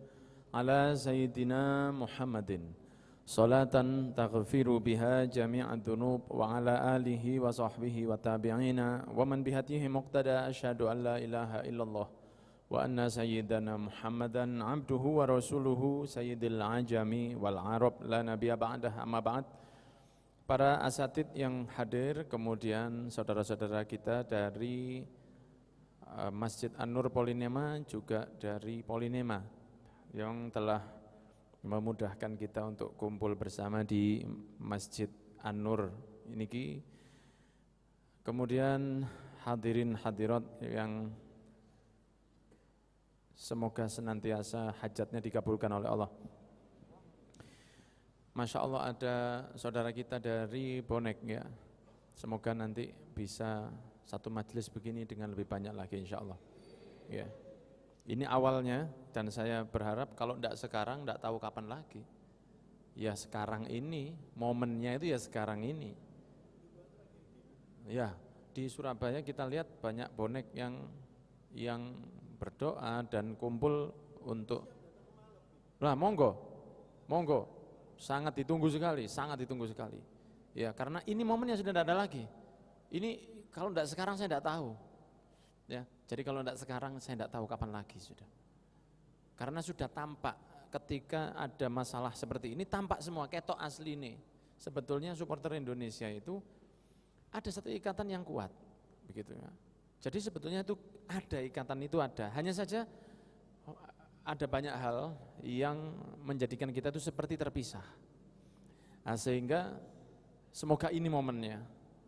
ala sayyidina Muhammadin salatan taghfiru biha jami'ad dhunub wa ala alihi wa sahbihi wa tabi'ina wa man bihatihi muqtada asyhadu an la ilaha illallah wa anna sayyidana Muhammadan abduhu wa rasuluhu sayyidil ajami wal arab la nabiyya ba'dah, amma ba'd. Para asatid yang hadir, kemudian saudara-saudara kita dari Masjid An-Nur Polinema, juga dari Polinema yang telah memudahkan kita untuk kumpul bersama di Masjid An-Nur ini. Kemudian hadirin hadirat yang semoga senantiasa hajatnya dikabulkan oleh Allah. Masya Allah, ada saudara kita dari Bonek ya. Semoga nanti bisa satu majelis begini dengan lebih banyak lagi insya Allah. ya. Ini awalnya, dan saya berharap kalau tidak sekarang, tidak tahu kapan lagi. Ya sekarang ini, momennya itu ya sekarang ini. Ya, di Surabaya kita lihat banyak bonek yang berdoa dan kumpul untuk, lah monggo, sangat ditunggu sekali. Ya, karena ini momennya sudah tidak ada lagi. Ini kalau tidak sekarang saya tidak tahu. Ya, jadi kalau tidak sekarang saya tidak tahu kapan lagi sudah. Karena sudah tampak ketika ada masalah seperti ini, tampak semua ketok asli ini. Sebetulnya supporter Indonesia itu ada satu ikatan yang kuat, begitu ya. Jadi sebetulnya itu ada ikatan itu ada. Hanya saja ada banyak hal yang menjadikan kita itu seperti terpisah. Nah, sehingga semoga ini momennya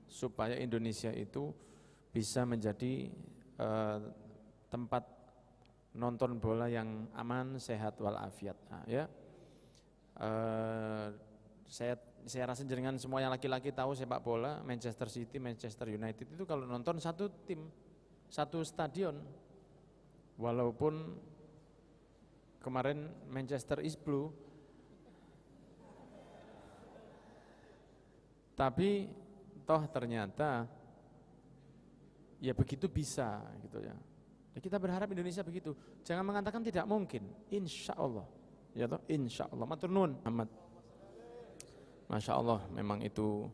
supaya Indonesia itu bisa menjadi tempat nonton bola yang aman, sehat walafiat. Nah, ya. Saya rasa jenengan semua yang laki-laki tahu sepak bola, Manchester City, Manchester United itu kalau nonton satu tim, satu stadion. Walaupun kemarin Manchester is blue, tapi toh ternyata ya begitu bisa gitu ya. Kita berharap Indonesia begitu. Jangan mengatakan tidak mungkin. Insya Allah. Ya toh, insya Allah. Matur nuwun, Muhammad. Masya Allah, memang itu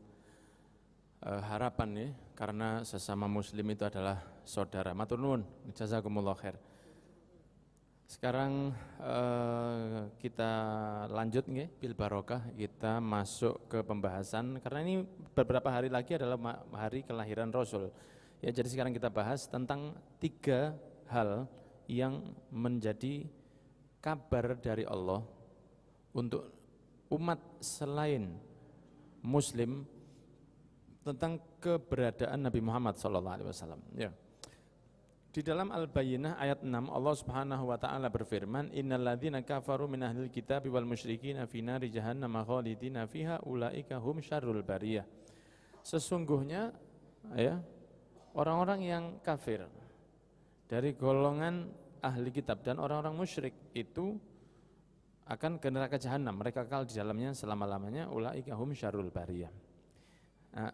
harapan ya, karena sesama Muslim itu adalah saudara. Matur nuwun, jazakumullah khair. Sekarang kita lanjut nggih, bil barokah, kita masuk ke pembahasan karena ini beberapa hari lagi adalah hari kelahiran Rasul. Ya, jadi sekarang kita bahas tentang 3 hal yang menjadi kabar dari Allah untuk umat selain Muslim tentang keberadaan Nabi Muhammad SAW. Ya. Di dalam Al-Bayyinah ayat 6 Allah Subhanahu wa taala berfirman, "Innalladzina kafaru min ahlil kitabi wal musyrikina fi nari jahannam khalidina fiha ulaika hum syarrul bariyah." Sesungguhnya ya, orang-orang yang kafir dari golongan ahli kitab dan orang-orang musyrik itu akan ke neraka jahanam, mereka kekal di dalamnya selama-lamanya, ulaika hum syarrul bariyah. Nah,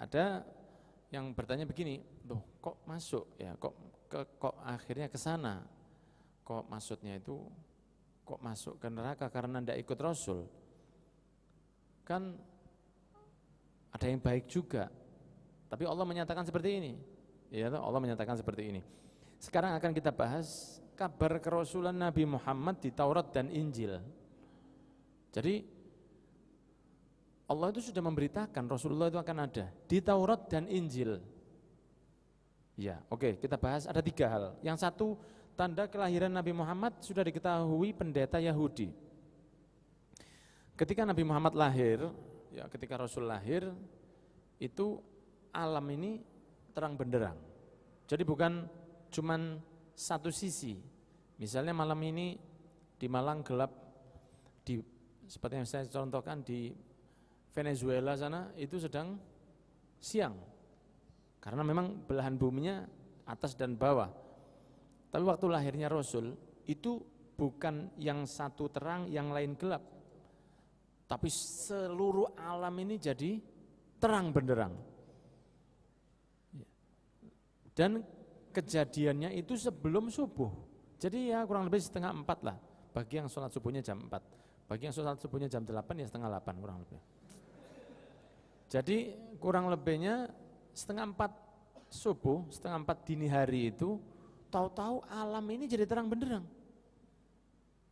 ada yang bertanya begini, loh kok masuk ya, kok akhirnya ke sana, kok maksudnya itu kok masuk ke neraka karena tidak ikut Rasul, kan ada yang baik juga, tapi Allah menyatakan seperti ini, ya Allah menyatakan seperti ini. Sekarang akan kita bahas kabar kerasulan Nabi Muhammad di Taurat dan Injil. Jadi Allah itu sudah memberitakan Rasulullah itu akan ada di Taurat dan Injil. Ya, oke, kita bahas ada 3 hal. Yang satu, tanda kelahiran Nabi Muhammad sudah diketahui pendeta Yahudi. Ketika Nabi Muhammad lahir, ya ketika Rasul lahir, itu alam ini terang benderang. Jadi bukan cuman satu sisi. Misalnya malam ini di Malang gelap, seperti yang saya contohkan di Venezuela sana itu sedang siang, karena memang belahan buminya atas dan bawah. Tapi waktu lahirnya Rasul itu bukan yang satu terang, yang lain gelap, tapi seluruh alam ini jadi terang benderang. Dan kejadiannya itu sebelum subuh, jadi ya kurang lebih 3:30 lah, bagi yang sholat subuhnya jam 4, bagi yang sholat subuhnya jam 8 ya 7:30 kurang lebih. Jadi kurang lebihnya 3:30 subuh, 3:30 dini hari itu, tahu-tahu alam ini jadi terang benderang.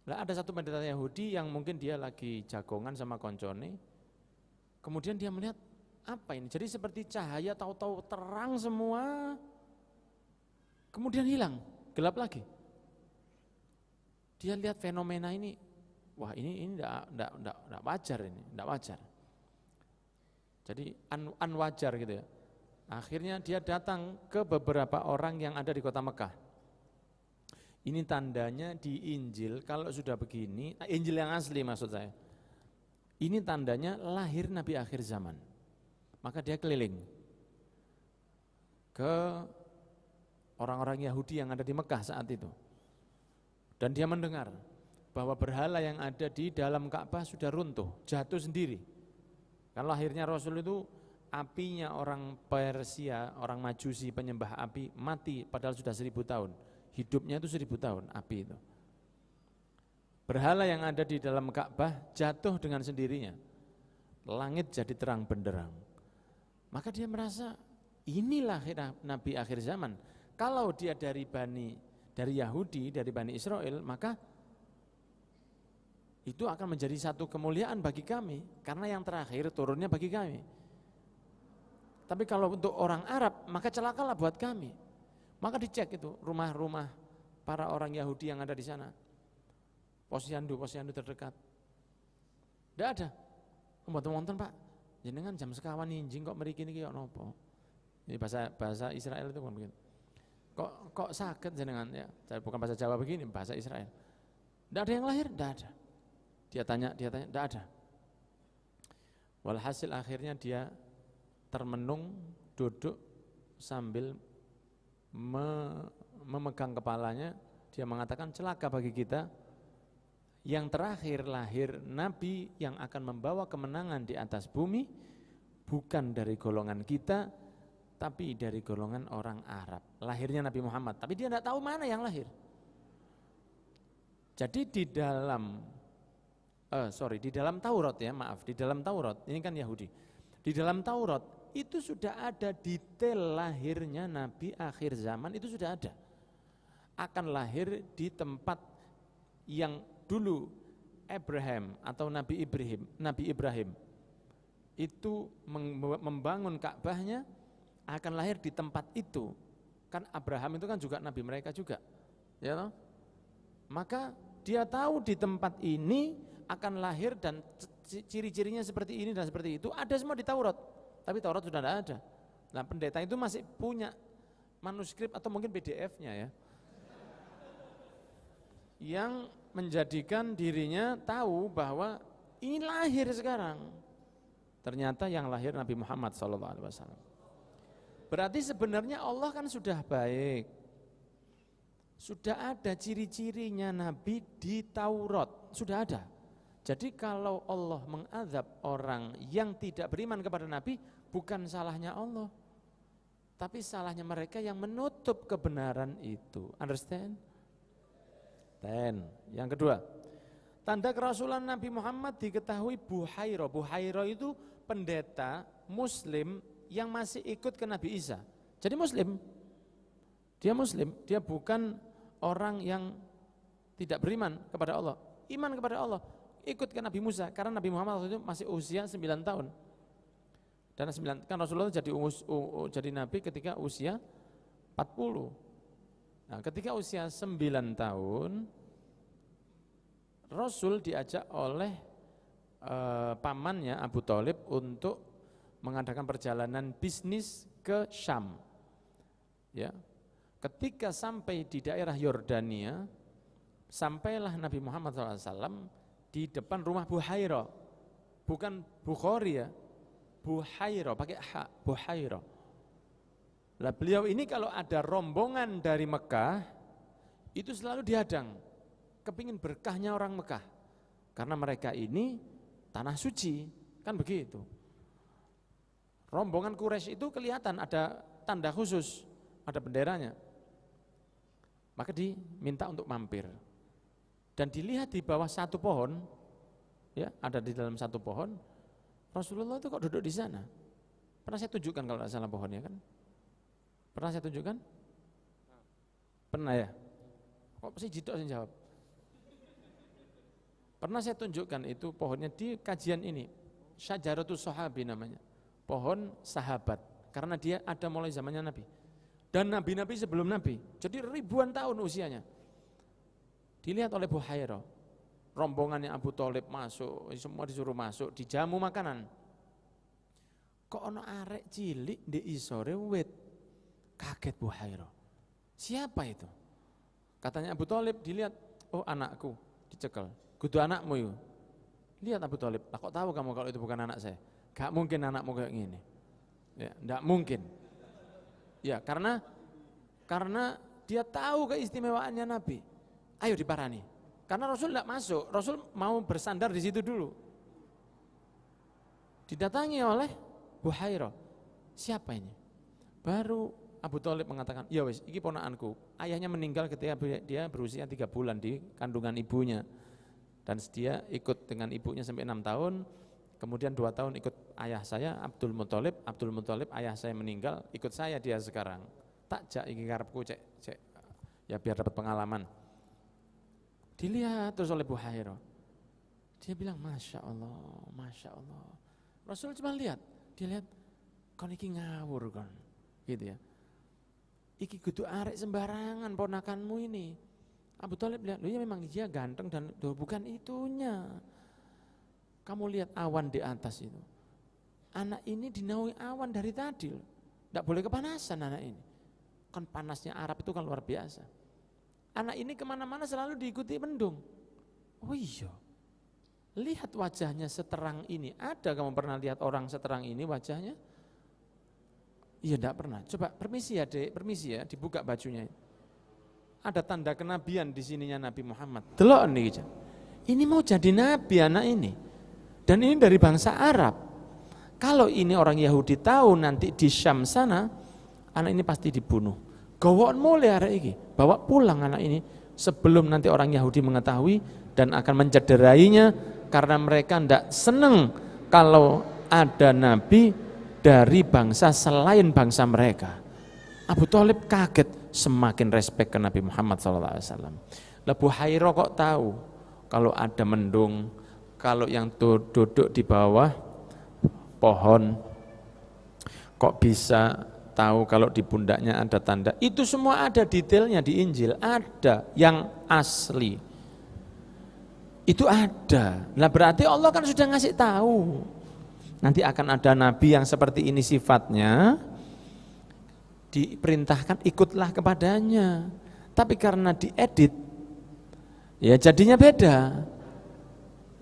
Lah ada satu pendeta Yahudi yang mungkin dia lagi jagongan sama koncone, kemudian dia melihat apa ini, jadi seperti cahaya tahu-tahu terang semua, kemudian hilang, gelap lagi. Dia lihat fenomena ini, wah ini enggak wajar ini, enggak wajar. Jadi unwajar gitu ya. Akhirnya dia datang ke beberapa orang yang ada di kota Mekah. Ini tandanya di Injil kalau sudah begini, Injil yang asli maksud saya. Ini tandanya lahir Nabi akhir zaman. Maka dia keliling ke orang-orang Yahudi yang ada di Mekah saat itu. Dan dia mendengar bahwa berhala yang ada di dalam Ka'bah sudah runtuh, jatuh sendiri. Kan lahirnya Rasul itu apinya orang Persia, orang Majusi penyembah api mati padahal sudah 1000 tahun. Hidupnya itu 1000 tahun api itu. Berhala yang ada di dalam Ka'bah jatuh dengan sendirinya. Langit jadi terang benderang. Maka dia merasa inilah Nabi akhir zaman. Kalau dia dari Yahudi, dari Bani Israel, maka itu akan menjadi satu kemuliaan bagi kami, karena yang terakhir turunnya bagi kami. Tapi kalau untuk orang Arab, maka celakalah buat kami. Maka dicek itu rumah-rumah para orang Yahudi yang ada di sana. Posyandu terdekat. Tidak ada. Wonten Pak, jenengan jam sekawan ninjing kok mriki niki kok napa? Ini bahasa Israel itu kan begitu. Kok sakit jenengan ya? Bukan bahasa Jawa begini, bahasa Israel. Tidak ada yang lahir, tidak ada. Dia tanya, tidak ada. Walhasil akhirnya dia termenung, duduk sambil memegang kepalanya. Dia mengatakan, celaka bagi kita. Yang terakhir lahir Nabi yang akan membawa kemenangan di atas bumi, bukan dari golongan kita, tapi dari golongan orang Arab. Lahirnya Nabi Muhammad, tapi dia tidak tahu mana yang lahir. Jadi di dalam Taurat ya, maaf, di dalam Taurat, ini kan Yahudi. Di dalam Taurat itu sudah ada detail lahirnya Nabi akhir zaman, itu sudah ada. Akan lahir di tempat yang dulu Abraham atau Nabi Ibrahim itu membangun Ka'bahnya, akan lahir di tempat itu. Kan Abraham itu kan juga Nabi mereka juga, ya toh? Maka dia tahu di tempat ini akan lahir dan ciri-cirinya seperti ini dan seperti itu, ada semua di Taurat. Tapi Taurat sudah tidak ada. Nah, pendeta itu masih punya manuskrip atau mungkin PDF-nya ya, yang menjadikan dirinya tahu bahwa ini lahir sekarang. Ternyata yang lahir Nabi Muhammad SAW. Berarti sebenarnya Allah kan sudah baik. Sudah ada ciri-cirinya Nabi di Taurat, sudah ada. Jadi kalau Allah mengazab orang yang tidak beriman kepada Nabi, bukan salahnya Allah, tapi salahnya mereka yang menutup kebenaran itu. Understand? Yang kedua, tanda kerasulan Nabi Muhammad diketahui Buhairah. Buhairah itu pendeta Muslim yang masih ikut ke Nabi Isa. Jadi Muslim, dia bukan orang yang tidak beriman kepada Allah, iman kepada Allah, ikut ke Nabi Musa, karena Nabi Muhammad waktu itu masih usia 9 tahun. Dan kan Rasulullah jadi Nabi ketika usia 40. Nah, ketika usia 9 tahun, Rasul diajak oleh pamannya Abu Thalib untuk mengadakan perjalanan bisnis ke Syam. Ya. Ketika sampai di daerah Yordania, sampailah Nabi Muhammad SAW di depan rumah Buhairah, bukan Bukhari ya, Buhairah, pakai ha, Buhairah. Lah beliau ini kalau ada rombongan dari Mekah, itu selalu dihadang, kepingin berkahnya orang Mekah, karena mereka ini tanah suci, kan begitu. Rombongan Quraisy itu kelihatan ada tanda khusus, ada benderanya. Maka diminta untuk mampir. Dan dilihat di bawah satu pohon, ya, ada di dalam satu pohon, Rasulullah itu kok duduk di sana. Pernah saya tunjukkan kalau tidak salah pohonnya kan? Pernah saya tunjukkan? Pernah ya? Kok sih jidok saya jawab? Pernah saya tunjukkan itu pohonnya di kajian ini, Syajaratus Sahabi namanya, pohon sahabat, karena dia ada mulai zamannya Nabi. Dan Nabi-Nabi sebelum Nabi, jadi ribuan tahun usianya. Dilihat oleh Buhairah, rombongannya Abu Thalib masuk, semua disuruh masuk, dijamu makanan. Kok ono arek cilik di isore wit? Kaget Buhairah. Siapa itu? Katanya Abu Thalib, dilihat, oh anakku, dicekel. Kudu anakmu yuk. Lihat Abu Thalib, lah kok tahu kamu kalau itu bukan anak saya? Gak mungkin anakmu kayak gini. Ya, enggak mungkin. Ya, karena Karena dia tahu keistimewaannya Nabi. Ayo diparani. Karena Rasul tidak masuk, Rasul mau bersandar di situ dulu. Didatangi oleh Buhairah. Siapa ini? Baru Abu Thalib mengatakan, ya wis, iki ponakanku. Ayahnya meninggal ketika dia berusia 3 bulan di kandungan ibunya. Dan dia ikut dengan ibunya sampai 6 tahun. Kemudian 2 tahun ikut ayah saya, Abdul Muthalib. Abdul Muthalib, ayah saya meninggal, ikut saya dia sekarang. Tak jak iki karepku cek ya biar dapat pengalaman. Dilihat terus oleh Buhairah. Dia bilang, Masya Allah, Masya Allah. Rasul cuma lihat, dia lihat, kon iki ngawur kon, gitu ya. Iki kudu arek sembarangan ponakanmu ini. Abu Thalib lihat, loh ya memang dia ganteng dan bukan itunya. Kamu lihat awan di atas itu. Anak ini dinaungi awan dari tadi. Tidak boleh kepanasan anak ini. Kan panasnya Arab itu kan luar biasa. Anak ini kemana-mana selalu diikuti mendung. Oh iya, lihat wajahnya seterang ini. Ada kamu pernah lihat orang seterang ini wajahnya? Iya enggak pernah. Coba permisi ya dek, permisi ya, dibuka bajunya. Ada tanda kenabian di sininya Nabi Muhammad. Delok nih, ini mau jadi nabi anak ini. Dan ini dari bangsa Arab. Kalau ini orang Yahudi tahu nanti di Syam sana, anak ini pasti dibunuh. Gawon mulai arek iki, bawa pulang anak ini sebelum nanti orang Yahudi mengetahui dan akan mencederainya karena mereka tidak senang kalau ada nabi dari bangsa selain bangsa mereka. Abu Thalib kaget, semakin respek ke Nabi Muhammad SAW. Buhairah kok tahu kalau ada mendung, kalau yang duduk di bawah pohon kok bisa tahu kalau di pundaknya ada tanda. Itu semua ada detailnya di Injil, ada yang asli. Itu ada. Nah berarti Allah kan sudah ngasih tahu. Nanti akan ada nabi yang seperti ini sifatnya, diperintahkan ikutlah kepadanya. Tapi karena diedit, ya jadinya beda.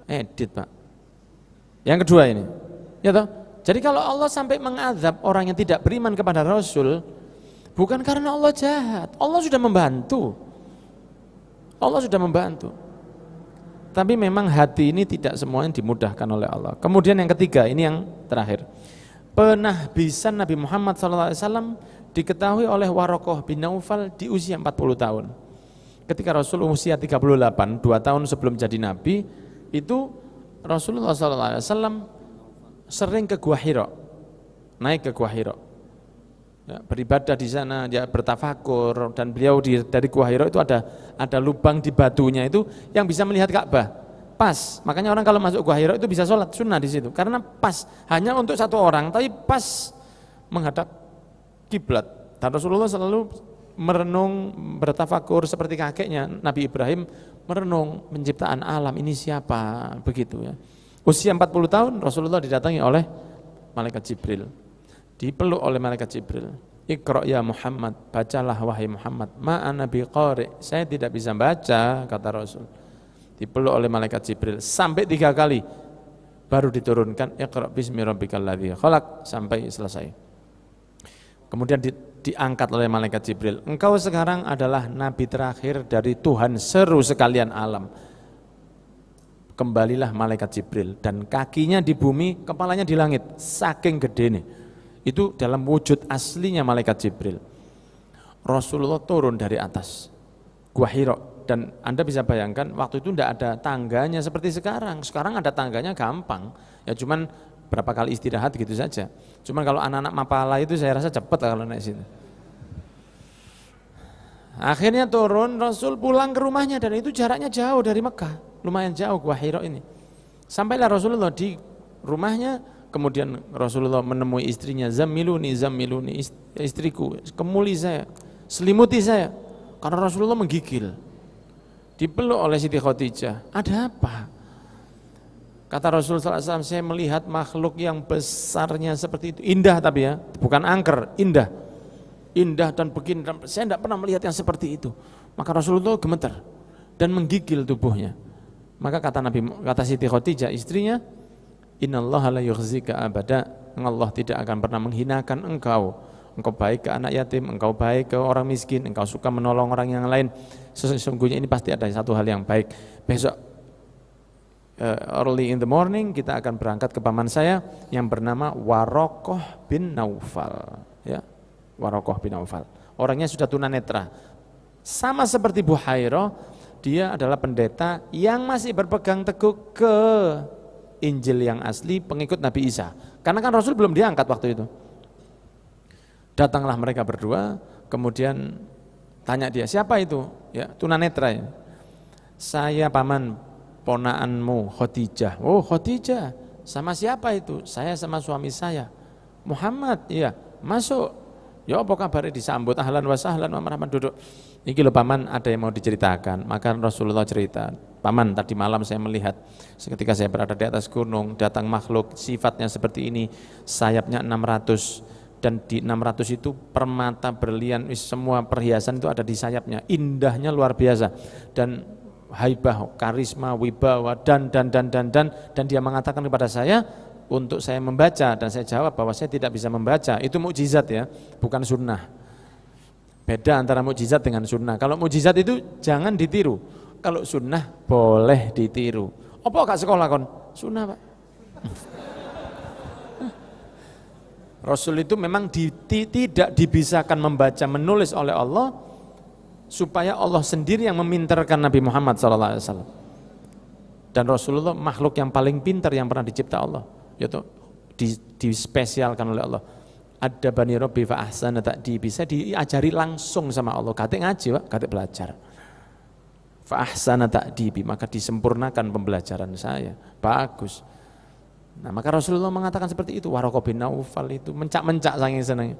Edit Pak. Yang kedua ini, ya toh. Jadi kalau Allah sampai mengazab orang yang tidak beriman kepada Rasul, bukan karena Allah jahat, Allah sudah membantu. Allah sudah membantu. Tapi memang hati ini tidak semuanya dimudahkan oleh Allah. Kemudian yang ketiga, ini yang terakhir. Penahbisan Nabi Muhammad SAW diketahui oleh Warokoh bin Naufal di usia 40 tahun. Ketika Rasul usia 38, 2 tahun sebelum jadi Nabi, itu Rasulullah SAW sering ke Gua Hira, naik ke Gua Hira, ya, beribadah di sana, dia bertafakur, dan beliau dari Gua Hira itu ada lubang di batunya itu yang bisa melihat Ka'bah, pas. Makanya orang kalau masuk Gua Hira itu bisa sholat sunnah di situ, karena pas, hanya untuk satu orang, tapi pas menghadap kiblat. Dan Rasulullah selalu merenung, bertafakur seperti kakeknya Nabi Ibrahim merenung penciptaan alam, ini siapa, begitu ya. Usia 40 tahun Rasulullah didatangi oleh malaikat Jibril. Dipeluk oleh malaikat Jibril. Iqra ya Muhammad, bacalah wahai Muhammad. Ma'ana biqari, saya tidak bisa baca, kata Rasul. Dipeluk oleh malaikat Jibril sampai 3 kali. Baru diturunkan Iqra bismi rabbikal ladzi khalaq sampai selesai. Kemudian diangkat oleh malaikat Jibril. Engkau sekarang adalah nabi terakhir dari Tuhan seru sekalian alam. Kembalilah malaikat Jibril dan kakinya di bumi, kepalanya di langit, saking gede nih. Itu dalam wujud aslinya malaikat Jibril. Rasulullah turun dari atas Gua Hira, dan Anda bisa bayangkan waktu itu tidak ada tangganya seperti sekarang. Sekarang ada tangganya gampang, ya cuman berapa kali istirahat gitu saja. Cuman kalau anak-anak mapala itu saya rasa cepat kalau naik situ. Akhirnya turun, Rasul pulang ke rumahnya dan itu jaraknya jauh dari Mekah. Lumayan jauh Gua Hira ini. Sampailah Rasulullah di rumahnya, kemudian Rasulullah menemui istrinya, Zammiluni, Zammiluni, istriku, kemuli saya, selimuti saya. Karena Rasulullah menggigil. Dipeluk oleh Siti Khadijah. Ada apa? Kata Rasulullah SAW, saya melihat makhluk yang besarnya seperti itu. Indah tapi ya, bukan angker, indah. Indah dan begini, saya tidak pernah melihat yang seperti itu. Maka Rasulullah gemetar dan menggigil tubuhnya. Maka kata Siti Khadijah istrinya, Innallaha la yukhzika abada, Allah tidak akan pernah menghinakan engkau engkau baik ke anak yatim, engkau baik ke orang miskin, engkau suka menolong orang yang lain, sesungguhnya ini pasti ada satu hal yang baik. Besok early in the morning kita akan berangkat ke paman saya yang bernama Warokoh bin Naufal, ya, Warokoh bin Naufal. Orangnya sudah tunanetra, sama seperti Buhairah, dia adalah pendeta yang masih berpegang teguh ke Injil yang asli, pengikut Nabi Isa. Karena kan Rasul belum diangkat waktu itu. Datanglah mereka berdua, kemudian tanya dia, siapa itu? Ya, tunanetra ini. Saya paman ponaanmu Khadijah. Oh, Khadijah, sama siapa itu? Saya sama suami saya. Muhammad, iya, masuk. Ya apa kabarnya, disambut ahlan wa sahlan wa marhaban, duduk. Ini lho paman, ada yang mau diceritakan. Maka Rasulullah cerita, paman tadi malam saya melihat ketika saya berada di atas gunung, datang makhluk sifatnya seperti ini, sayapnya 600, dan di 600 itu permata, berlian, semua perhiasan itu ada di sayapnya, indahnya luar biasa, dan haibah, karisma, wibawa, dan dia mengatakan kepada saya untuk saya membaca, dan saya jawab bahwa saya tidak bisa membaca. Itu mukjizat ya, bukan sunnah. Beda antara mukjizat dengan sunnah. Kalau mukjizat itu jangan ditiru, kalau sunnah boleh ditiru. Apa gak sekolah kon? Sunnah Pak. Rasul itu memang tidak dibisakan membaca menulis oleh Allah, supaya Allah sendiri yang memintarkan Nabi Muhammad SAW. Dan Rasulullah makhluk yang paling pintar yang pernah dicipta Allah, yaitu dispesialkan oleh Allah. Ada bani Rabbi fa ahsana ta'dibi, bisa diajari langsung sama Allah, kate ngaji Pak, kate belajar. Fa ahsana ta'dibi, maka disempurnakan pembelajaran saya, bagus. Nah, maka Rasulullah mengatakan seperti itu. Warokoh bin Naufal itu mencak-mencak saking senang.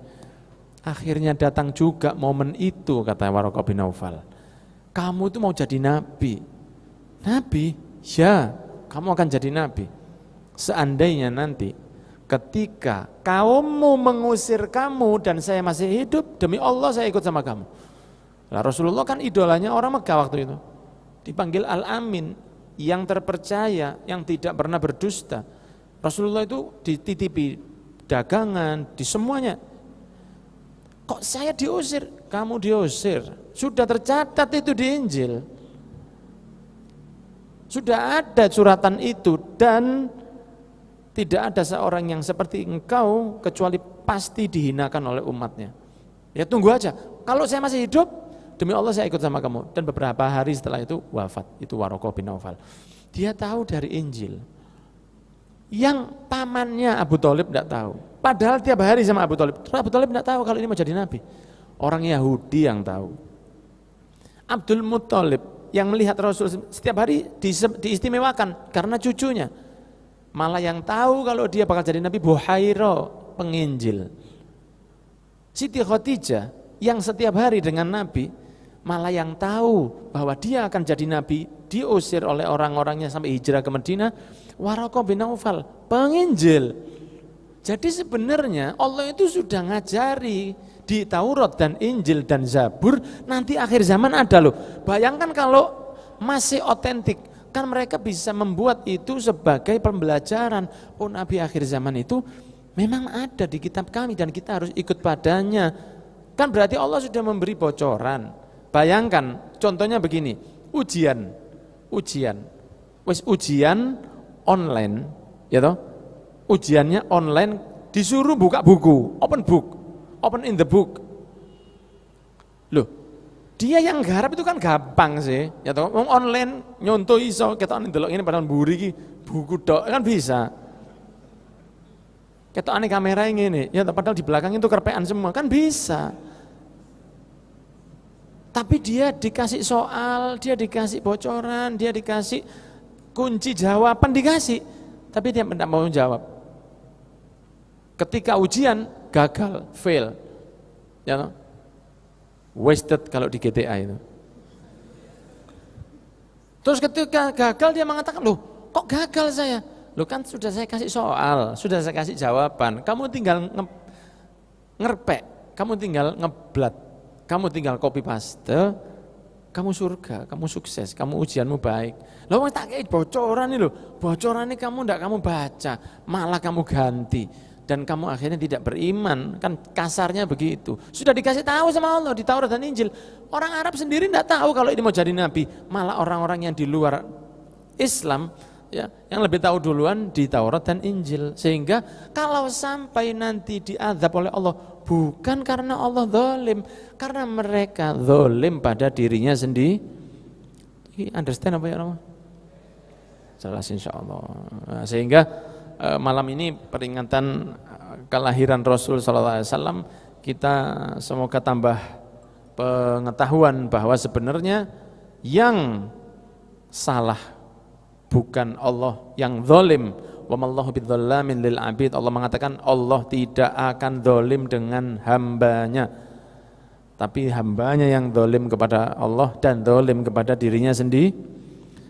Akhirnya datang juga momen itu, kata Warokoh bin Naufal. Kamu itu mau jadi nabi. Nabi? Ya, kamu akan jadi nabi. Seandainya nanti ketika kaummu mengusir kamu dan saya masih hidup, demi Allah saya ikut sama kamu. Nah, Rasulullah kan idolanya orang Mekah waktu itu. Dipanggil Al-Amin, yang terpercaya, yang tidak pernah berdusta. Rasulullah itu dititipi dagangan, di semuanya. Kok saya diusir? Kamu diusir. Sudah tercatat itu di Injil. Sudah ada suratan itu, dan tidak ada seorang yang seperti engkau kecuali pasti dihinakan oleh umatnya. Ya tunggu aja. Kalau saya masih hidup, demi Allah saya ikut sama kamu. Dan beberapa hari setelah itu wafat. Itu Warokoh bin Naufal. Dia tahu dari Injil. Yang pamannya Abu Thalib tidak tahu. Padahal tiap hari sama Abu Thalib. Abu Thalib tidak tahu kalau ini mau jadi nabi. Orang Yahudi yang tahu. Abdul Muthalib yang melihat Rasul setiap hari diistimewakan karena cucunya. Malah yang tahu kalau dia bakal jadi nabi Buhairah, penginjil. Siti Khadijah yang setiap hari dengan nabi, malah yang tahu bahwa dia akan jadi nabi, diusir oleh orang-orangnya sampai hijrah ke Madinah, Warokoh bin Naufal, penginjil. Jadi sebenarnya Allah itu sudah ngajari di Taurat dan Injil dan Zabur, nanti akhir zaman ada loh. Bayangkan kalau masih otentik, kan mereka bisa membuat itu sebagai pembelajaran. Oh, Nabi akhir zaman itu memang ada di kitab kami dan kita harus ikut padanya. Kan berarti Allah sudah memberi bocoran. Bayangkan, contohnya begini, ujian online, ya toh? Ujiannya online, disuruh buka buku, open in the book. Loh, dia yang garap itu kan gampang sih, ya toh? Online nyontoh iso, ketokane ndelok ini padahal mburi iki buku tok kan bisa. Ketokane kamera ngene, ya toh? Padahal di belakang itu kerpean semua kan bisa. Tapi dia dikasih soal, dia dikasih bocoran, dia dikasih kunci jawaban, dikasih. Tapi dia tidak mau jawab. Ketika ujian, gagal, fail. Ya, wasted kalau di GTA itu. Terus ketika gagal dia mengatakan, loh kok gagal saya? Loh kan sudah saya kasih soal, sudah saya kasih jawaban. Kamu tinggal ngerpek, kamu tinggal ngeblat. Kamu tinggal copy paste, kamu surga, kamu sukses, kamu ujianmu baik. Loh tak kayak bocoran nih loh, bocoran ini kamu enggak kamu baca, malah kamu ganti. dan kamu akhirnya tidak beriman, kan kasarnya begitu. Sudah dikasih tahu sama Allah di Taurat dan Injil. Orang Arab sendiri tidak tahu kalau ini mau jadi nabi, malah orang-orang yang di luar Islam ya, yang lebih tahu duluan di Taurat dan Injil. Sehingga kalau sampai nanti diazab oleh Allah, bukan karena Allah zalim, karena mereka zalim pada dirinya sendiri. Understand apa ya Rama? Jelas insya Allah. Nah, sehingga malam ini peringatan kelahiran Rasul SAW, kita semoga tambah pengetahuan bahwa sebenarnya yang salah bukan Allah, yang zalim. Wa mallahu bidzallamin lil abid. Allah mengatakan Allah tidak akan zalim dengan hambanya, tapi hambanya yang zalim kepada Allah dan zalim kepada dirinya sendiri.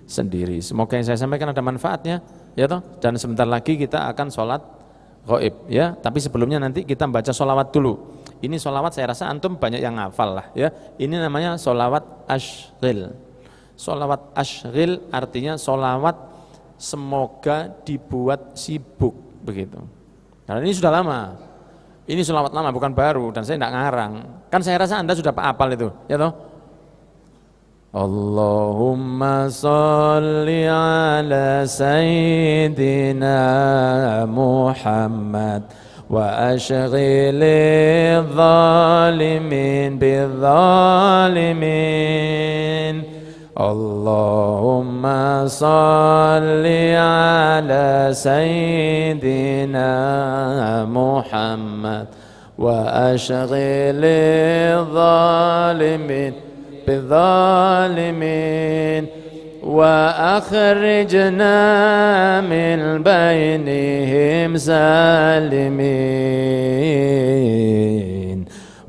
Semoga yang saya sampaikan ada manfaatnya, ya toh. Dan sebentar lagi kita akan sholat ghaib, ya. Tapi sebelumnya nanti kita baca sholawat dulu. Ini sholawat saya rasa antum banyak yang ngafal lah, ya. Ini namanya sholawat asyril. Sholawat asyril artinya sholawat semoga dibuat sibuk, begitu. Karena ini sudah lama. Ini sholawat lama, bukan baru, dan saya tidak ngarang. Kan saya rasa Anda sudah hafal itu, ya toh. Allahumma salli ala sayyidina Muhammad wa ashghilil zalimin bizzalimin. Allahumma salli ala sayyidina Muhammad wa ashghilil zalimin بالظالمين وأخرجنا من بينهم سالمين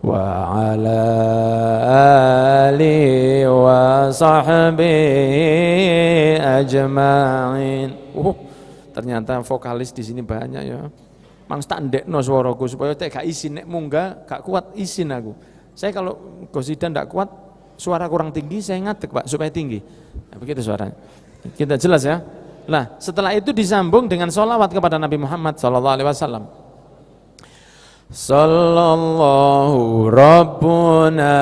وعلى آله وصحبه أجمعين. Ternyata vokalis di sini banyak ya. Mang tak ndekno suaraku supaya tak gak isin, nek munggah gak kuat isin aku. Saya kalau gosidan ndak kuat, suara kurang tinggi, saya ngadeg Pak supaya tinggi. Nah, begitu suaranya. Kita jelas ya. Nah, setelah itu disambung dengan sholawat kepada Nabi Muhammad SAW. Sallallahu Rabbuna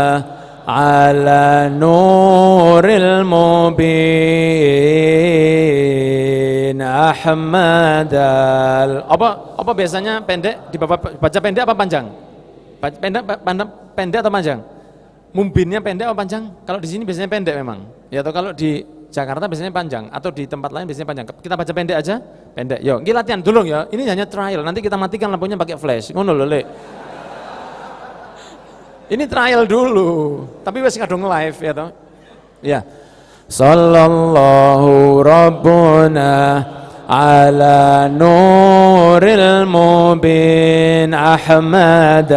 ala nuril mubin Ahmadal. Apa biasanya pendek? Baca pendek apa panjang? Pendek atau panjang? Mubinnya pendek atau panjang? Kalau di sini biasanya pendek memang. Ya, atau kalau di Jakarta biasanya panjang, atau di tempat lain biasanya panjang. Kita baca pendek aja, pendek. Yuk, kita latihan dulu ya. Ini hanya trial. Nanti kita matikan lampunya pakai flash. Ngono lho, Lek. Ini trial dulu. Tapi wis kadung live ya toh. Ya. Sallallahu Rabbuna ala nuril mubin Ahmad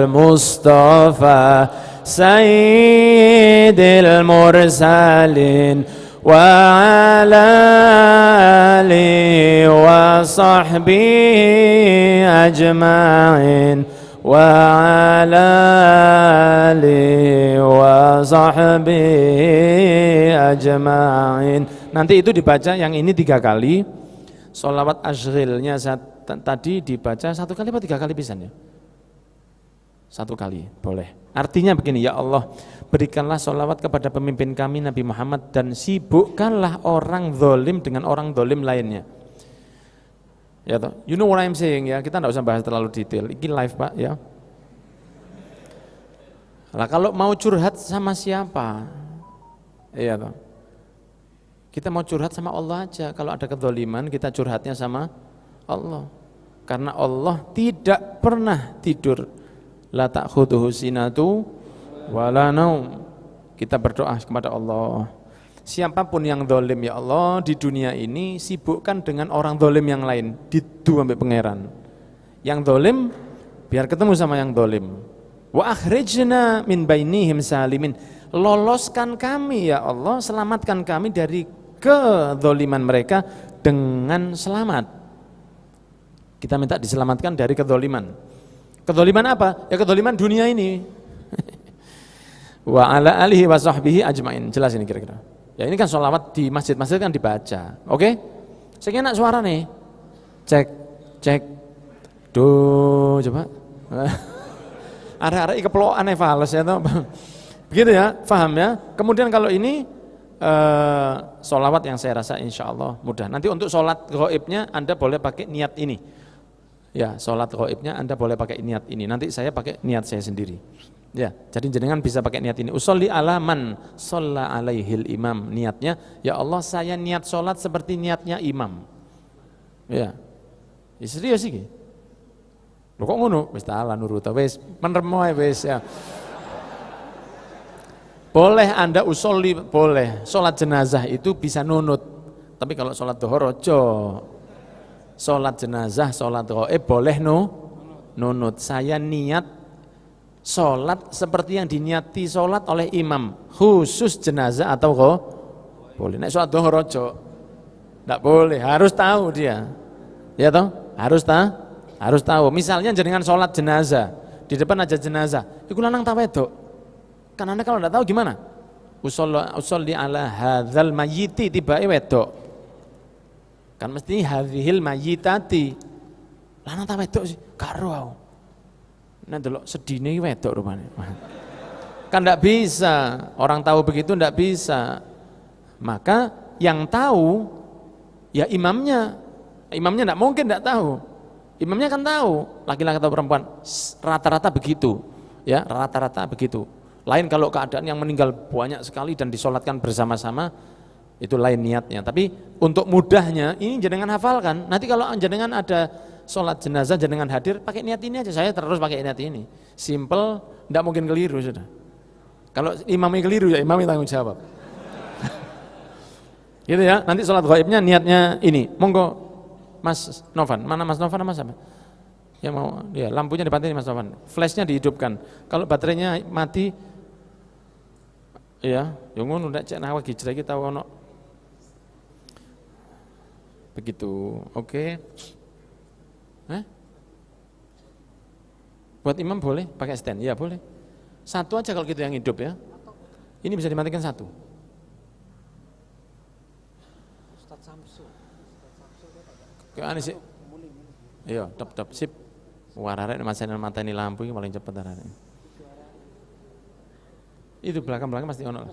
al-Mustafa Sayyidil Mursalin wa ala alihi wa sahbihi ajma'in wa ala alihi wa sahbihi ajma'in. Nanti itu dibaca yang ini 3 kali. Sholawat asyril-nya tadi dibaca 1 kali atau 3 kali pisan ya? 1 kali, boleh. Artinya begini, ya Allah, berikanlah sholawat kepada pemimpin kami Nabi Muhammad dan sibukkanlah orang zalim dengan orang zalim lainnya. Ya toh, you know what I'm saying ya, kita tidak usah bahas terlalu detail. Ini live Pak ya. Lah kalau mau curhat sama siapa? Iya toh. Kita mau curhat sama Allah aja. Kalau ada kedzaliman kita curhatnya sama Allah. Karena Allah tidak pernah tidur. La ta'khudhuhu sinatu wala naum. Kita berdoa kepada Allah. Siapapun yang zalim ya Allah di dunia ini, sibukkan dengan orang zalim yang lain. Didu sampai pangeran. Yang zalim biar ketemu sama yang zalim. Wa akhrijna min bainihim salimin. Loloskan kami ya Allah, selamatkan kami dari kedzaliman mereka dengan selamat. Kita minta diselamatkan dari kedzaliman. Kedzaliman apa? Ya kedzaliman dunia ini. Wa ala alihi wa sahbihi ajmain. Jelas ini kira-kira. Ya ini kan sholawat di masjid-masjid kan dibaca. Oke? Saya enak suara nih. Cek. Do coba. Arek-arek keplokan fales ya toh. Begitu ya, paham ya. Kemudian kalau ini sholawat yang saya rasa insya Allah mudah. Nanti untuk sholat ghaibnya Anda boleh pakai niat ini. Ya, sholat ghaibnya Anda boleh pakai niat ini. Nanti saya pakai niat saya sendiri. Ya, jadi jenengan bisa pakai niat ini. Usolli ala man shalla alaihil imam. Niatnya, ya Allah saya niat sholat seperti niatnya imam. Ya, serius sih. Loh kok ngono? Wis ta'ala nurut, wis menermo wis ya. Boleh Anda usolli, boleh. Sholat jenazah itu bisa nunut. Tapi kalau sholat dhuhur ojo. Sholat jenazah, sholat ghaib boleh nunut. Saya niat sholat seperti yang diniati sholat oleh imam, khusus jenazah atau boleh. Nek sholat dhuhur ojo. Enggak boleh, harus tahu dia. Ya toh? Harus tahu. Misalnya jenengan sholat jenazah, di depan aja jenazah. Iku lanang ta wedok? Kan Anda kalau enggak tahu gimana? Usolli ala hadzal mayyiti tibae wedok. Kan mesti hadhil mayyitati. Lanang ta wedok sih? Karo aku. Nek delok sedine iki wedok rupane. Kan enggak bisa. Orang tahu begitu enggak bisa. Maka yang tahu ya imamnya. Imamnya enggak mungkin enggak tahu. Imamnya kan tahu, laki-laki atau perempuan. Rata-rata begitu. Ya, rata-rata begitu. Lain kalau keadaan yang meninggal banyak sekali dan disolatkan bersama-sama, itu lain niatnya. Tapi untuk mudahnya ini jenengan hafalkan. Nanti kalau jenengan ada sholat jenazah jenengan hadir, pakai niat ini aja. Saya terus pakai niat ini. Simple, tidak mungkin keliru sudah. Kalau imamnya keliru ya imamnya tanggung jawab. Gitu ya. Nanti sholat ghaibnya niatnya ini. Monggo Mas Novan. Mana Mas Novan sama siapa? Yang mau ya lampunya dipatiin Mas Novan. Flashnya dihidupkan. Kalau baterainya mati, ya, yang ngono ndak cek nawa hijrah kita ono. Begitu. Oke. Buat imam boleh pakai stand? Ya boleh. Satu aja kalau kita yang hidup ya. Ini bisa dimatikan satu. Ustaz Samsu. Ke ane sih. Iya, top sip. Warare masane mateni lampu iki paling cepet arane. Itu belakang pasti ono.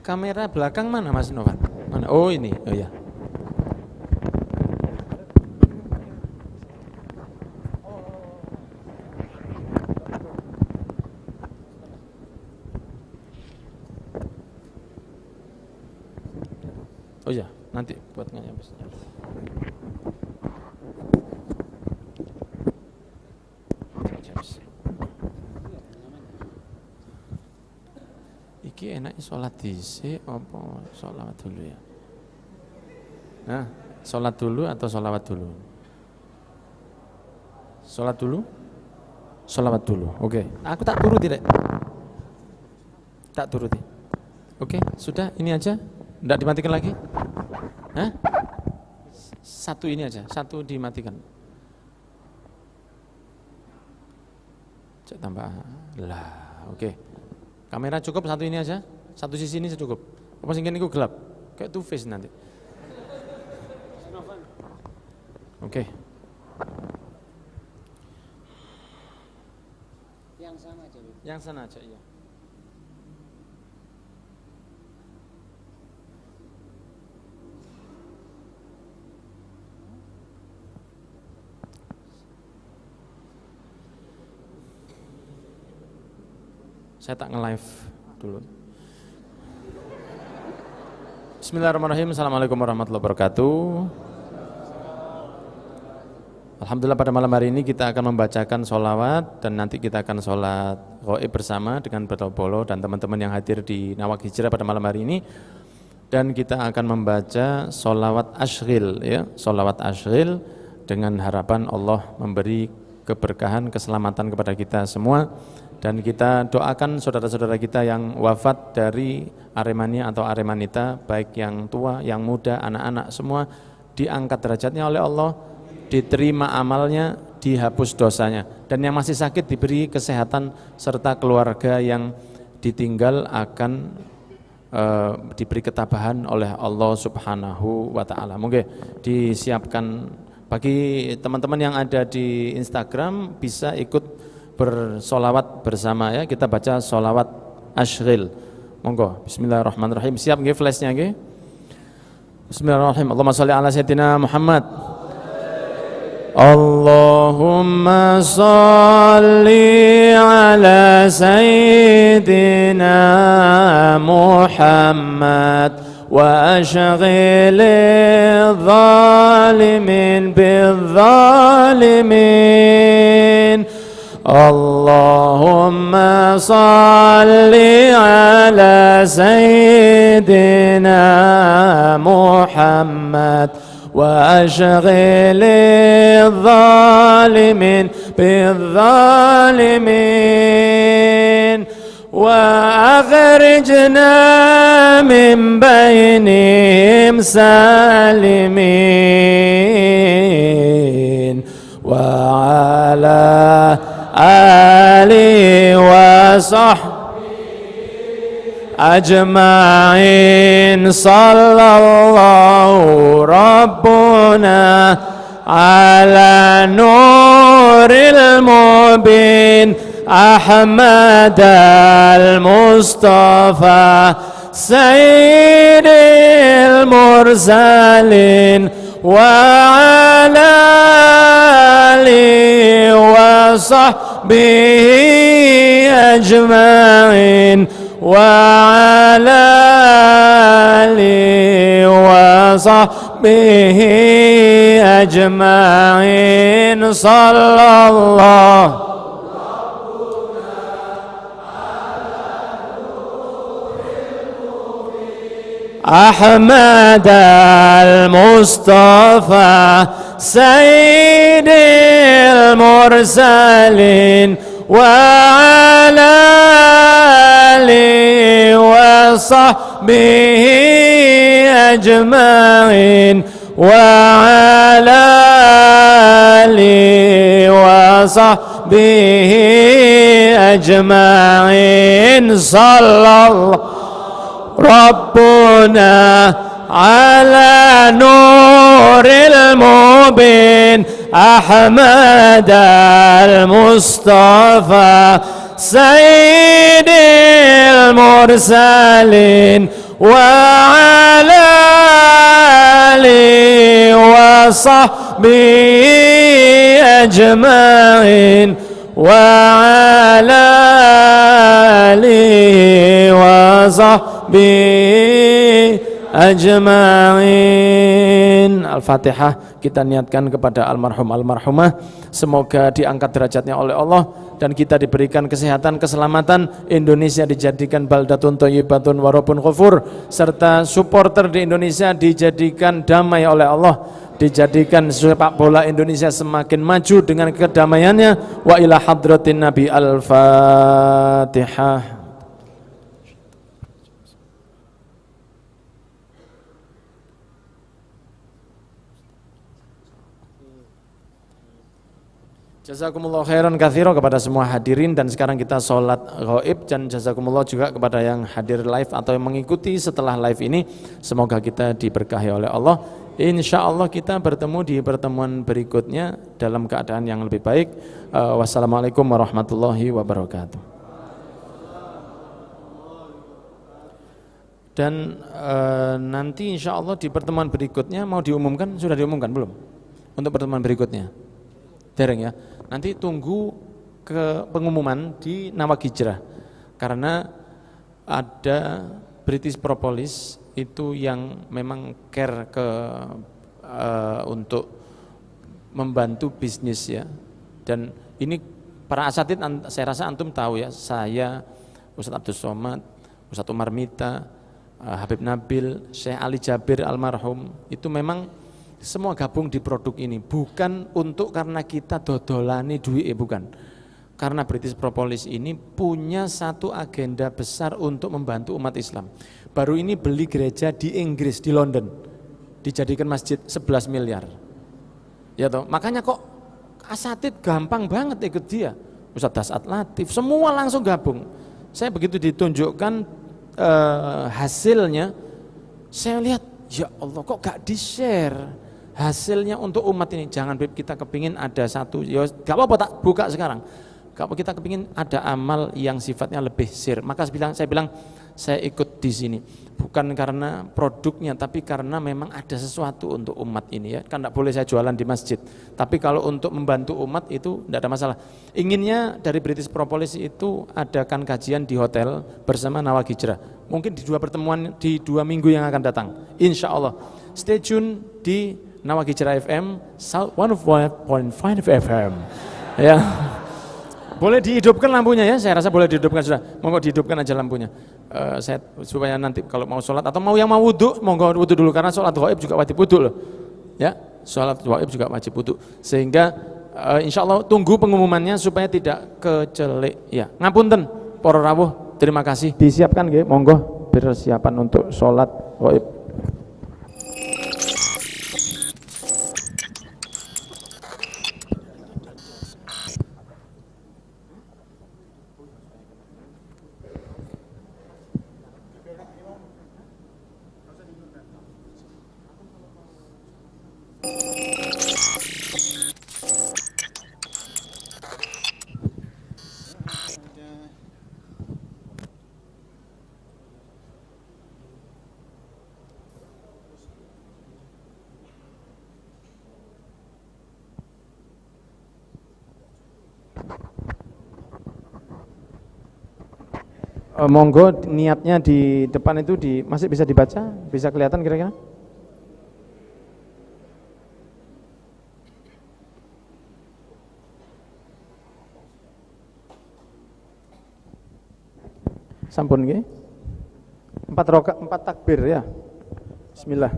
Kamera belakang mana Mas Novan? Mana? Oh ini, oh ya. Oh ya, nanti buat nyampe. Iki enaknya sholat dhisik apa sholawat dulu ya? Nah, sholat dulu atau sholawat dulu? Sholat dulu? Sholawat dulu, oke. Aku tak turuti deh. Tak turuti. Oke, sudah ini aja? Nggak dimatikan lagi? Hah? Satu ini aja, satu dimatikan. Cek tambah. Lah, oke. Kamera cukup satu ini aja? Satu sisi ini cukup? Apa sing kene iku gelap? Kayak two face nanti. Oke. Yang sana aja, Bu. Yang sana aja, iya. Saya tak nge-live dulu. Bismillahirrahmanirrahim. Assalamualaikum warahmatullahi wabarakatuh. Alhamdulillah pada malam hari ini kita akan membacakan sholawat dan nanti kita akan sholat ghaib bersama dengan Bapak Bolo dan teman-teman yang hadir di Nawak Hijrah pada malam hari ini. Dan kita akan membaca sholawat ashril, ya, sholawat ashril dengan harapan Allah memberi keberkahan, keselamatan kepada kita semua. Dan kita doakan saudara-saudara kita yang wafat dari Aremania atau Aremanita, baik yang tua, yang muda, anak-anak semua diangkat derajatnya oleh Allah, diterima amalnya, dihapus dosanya. Dan yang masih sakit diberi kesehatan serta keluarga yang ditinggal akan diberi ketabahan oleh Allah Subhanahu wa taala. Mungkin disiapkan bagi teman-teman yang ada di Instagram bisa ikut bersolawat bersama ya. Kita baca solawat asyril. Monggo, bismillahirrahmanirrahim. Siap nggih flashnya nggih? Bismillahirrahmanirrahim. Allahumma sholli ala sayyidina Muhammad. Allahumma sholli ala sayyidina Muhammad wa ashghilil zalimin bizzalimin. Allahumma salli ala sayyidina Muhammad wa ashghilil zalimin bizzalimin wa akhrijna min bainihim salimin wa ala Ali wa sahbihi ajma'in. Sallallahu Rabbuna ala nuril mubin Ahmad al-Mustafa Sayyidil mursalin wa ala alihi wa sahbihi ajma'in wa ala alihi wa sahbihi ajma'in. Sallallahu Ahmad al-Mustafa Sayyidil mursalin wa ala alihi wa sahbihi ajma'in wa ala alihi wa sahbihi ajma'in. Sallallahu Rabbuna ala nuril mubin Ahmad al-Mustafa Sayyidil mursalin wa ala alihi wa sahbihi ajma'in wa ala alihi wa sahbihi ajma'in. Al-Fatihah. Kita niatkan kepada almarhum almarhumah, semoga diangkat derajatnya oleh Allah dan kita diberikan kesehatan, keselamatan, Indonesia dijadikan baldatun thayyibatun warabun ghafur, serta supporter di Indonesia dijadikan damai oleh Allah, dijadikan sepak bola Indonesia semakin maju dengan kedamaiannya. Wa ila hadratin Nabi. Al-Fatihah. Jazakumullah khairan katsiran kepada semua hadirin, dan sekarang kita sholat ghaib, dan jazakumullah juga kepada yang hadir live atau yang mengikuti setelah live ini. Semoga kita diberkahi oleh Allah. Insya Allah kita bertemu di pertemuan berikutnya dalam keadaan yang lebih baik. Wassalamualaikum warahmatullahi wabarakatuh. Dan nanti insya Allah di pertemuan berikutnya mau diumumkan, sudah diumumkan belum? Untuk pertemuan berikutnya? Dereng ya. Nanti tunggu ke pengumuman di Nawakijrah, karena ada British Propolis itu yang memang care untuk membantu bisnis ya. Dan ini para asatid, saya rasa antum tahu ya, saya, Ustadz Abdul Somad, Ustadz Umar Mita, Habib Nabil, Syekh Ali Jabir almarhum, itu memang semua gabung di produk ini, bukan untuk karena kita dodolani duit, bukan. Karena British Propolis ini punya satu agenda besar untuk membantu umat Islam. Baru ini beli gereja di Inggris, di London, dijadikan masjid 11 miliar. Ya toh, makanya kok asatid gampang banget ikut dia. Ustadz Dasat Latif, semua langsung gabung. Saya begitu ditunjukkan hasilnya, saya lihat ya Allah kok gak di-share hasilnya untuk umat ini. Jangan Bib, kita kepingin ada satu, ya gak apa-apa tak buka sekarang. Kalau kita kepingin ada amal yang sifatnya lebih sir, maka saya bilang saya ikut di sini bukan karena produknya, tapi karena memang ada sesuatu untuk umat ini ya. Kan tidak boleh saya jualan di masjid, tapi kalau untuk membantu umat itu tidak ada masalah. Inginnya dari British Propolis itu adakan kajian di hotel bersama Nawak Hijrah. Mungkin di 2 pertemuan di 2 minggu yang akan datang. Insya Allah. Stay tune di Nawak Hijrah FM 105.5 FM. Ya. Boleh dihidupkan lampunya ya, saya rasa boleh dihidupkan sudah. Monggo dihidupkan aja lampunya. Saya supaya nanti kalau mau sholat atau mau yang mau wudhu, monggo wudhu dulu karena sholat gaib juga wajib wudhu loh. Ya, sholat gaib juga wajib wudhu. Sehingga insya Allah tunggu pengumumannya supaya tidak kecelik. Ya, ngapunten para rawuh, terima kasih. Disiapkan nggih, monggo persiapan untuk sholat gaib. Monggo niatnya di depan itu masih bisa dibaca, bisa kelihatan kira-kira? Sampun nggih. 4 takbir ya. Bismillah.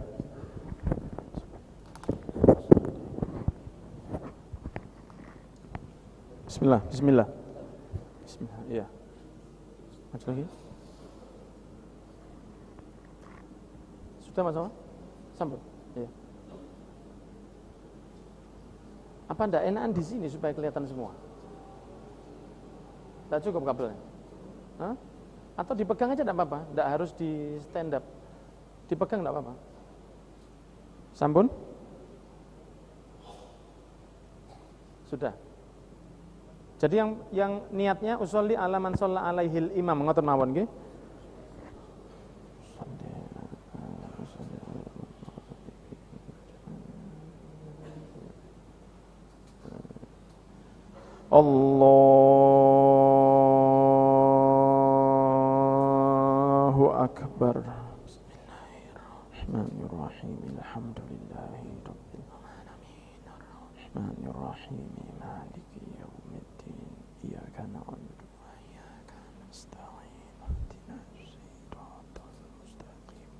Bismillah, bismillah. Bismillah, iya. Maju lagi. Sudah Mas Oma? Sampun. Iya. Apa ndak enakan di sini supaya kelihatan semua? Tidak cukup kabelnya? Hah? Atau dipegang aja enggak apa-apa, enggak harus di stand up. Dipegang enggak apa-apa. Sampun? Sudah. Jadi yang niatnya usolli ala man shalla alaihil imam, ngoten mawon nggih. Allahu akbar. Bismillahirrahmanirrahim. Alhamdulillahi rabbil alamin. Arrahmanirrahim. Maliki yaumiddin. Iyyaka na'budu wa iyyaka nasta'in. Ihdinas siratal mustaqim.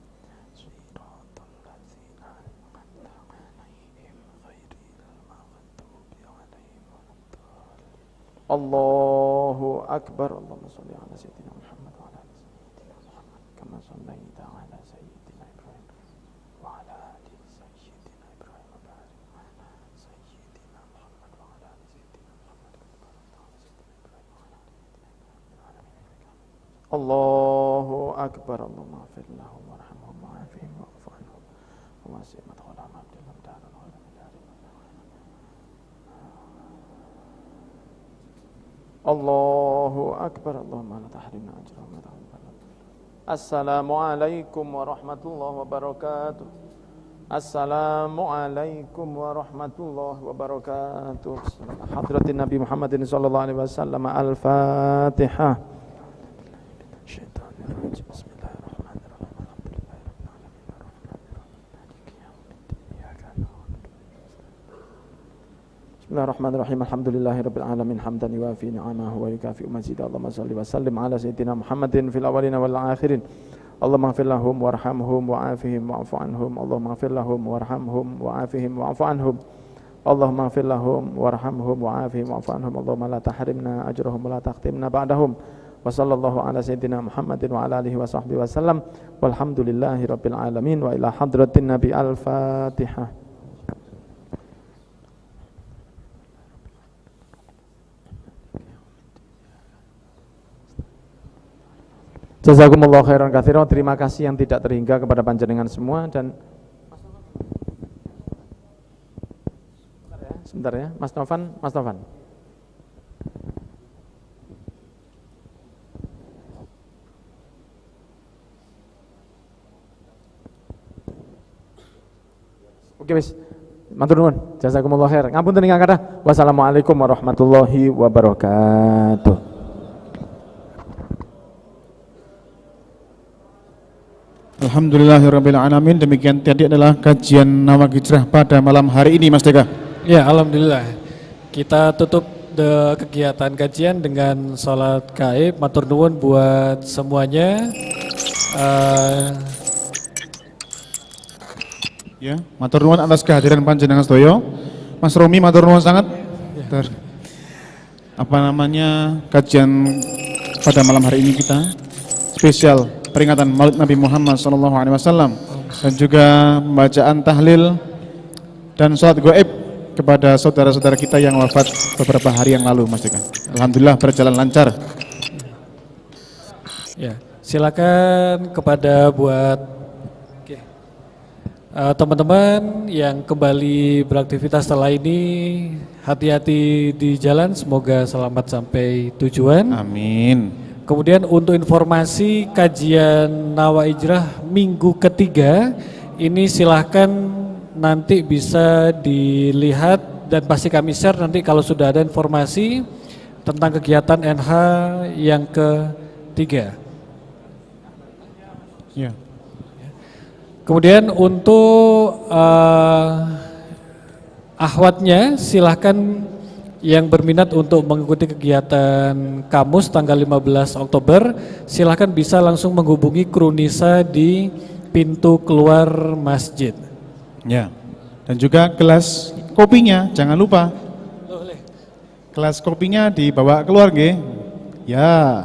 Siratal ladzina an'amta 'alaihim ghairil maghdubi 'alaihim waladdallin. Allahu akbar. Allahumma shalli ala sayyidina Muhammad wa ala ali sayyidina Muhammad kama shallaita ala sayyidina Ibrahim wa ala ali sayyidina Ibrahim wa barik ala sayyidina Muhammad wa ala ali sayyidina Muhammad kama barakta ala sayyidina Ibrahim wa ala ali sayyidina Ibrahim. Allahu akbar. Allahumma ighfir lahum warhamhum wa'afihim wa'fu anhum wa wasi' madkhalahum abdillah daran wa min darin. Allahu akbar. Allahumma la tahrimna ajrahum wa taqabbal. Assalamualaikum warahmatullahi wabarakatuh. Assalamualaikum warahmatullahi wabarakatuh. Hadratin Nabi Muhammadin sallallahu alaihi wasallam. Al-Fatihah. Syaitanirrajim. Bismillahirrahmanirrahim. Bismillahirrahmanirrahim. Alhamdulillahirabbil alamin hamdan yuwafi ni'amahu wa yukafi'u mazidah. Allahumma shalli wa sallim ala sayyidina Muhammadin fil awwalin wal akhirin. Allahumma ighfir lahum warhamhum wa'afihim wa'fu anhum. Allahumma ighfir lahum warhamhum wa'afihim wa'fu anhum. Allahumma ighfir lahum warhamhum wa'afihim wa'fu anhum. Allahumma la tahrimna ajrahum wa la taqtimna ba'dahum. Wa sallallahu ala sayyidina Muhammadin wa ala alihi wa sahbihi wa sallam. Walhamdulillahirabbil alamin wa ila hadratin Nabi. Al-Fatihah. Jazakumullah khairan katsiran. Terima kasih yang tidak terhingga kepada panjenengan semua. Dan sebentar ya, Mas Novan. Oke wis, matur nuwun. Jazakumullah khair. Ngapunten ingkang kathah. Wassalamualaikum warahmatullahi wabarakatuh. Alhamdulillahirabbil alamin. Demikian tadi adalah kajian Nawak Hijrah pada malam hari ini, Mas Deka. Ya, alhamdulillah. Kita tutup kegiatan kajian dengan salat gaib. Matur nuwun buat semuanya. Ya, matur nuwun atas kehadiran panjenengan sedaya. Mas Romi matur nuwun sangat. Kajian pada malam hari ini kita spesial peringatan Maulid Nabi Muhammad SAW dan juga pembacaan tahlil dan sholat gaib kepada saudara-saudara kita yang wafat beberapa hari yang lalu, Mas Deka. Alhamdulillah berjalan lancar. Ya, silakan kepada buat teman-teman yang kembali beraktivitas setelah ini, hati-hati di jalan, semoga selamat sampai tujuan. Amin. Kemudian untuk informasi kajian Nawak Hijrah minggu ketiga, ini silahkan nanti bisa dilihat dan pasti kami share nanti kalau sudah ada informasi tentang kegiatan NH yang ketiga. Ya. Kemudian untuk akhwatnya silahkan yang berminat untuk mengikuti kegiatan Kamus tanggal 15 Oktober silahkan bisa langsung menghubungi kru Nisa di pintu keluar masjid. Ya. Dan juga gelas kopinya jangan lupa. Gelas kopinya dibawa keluar nggih. Ya.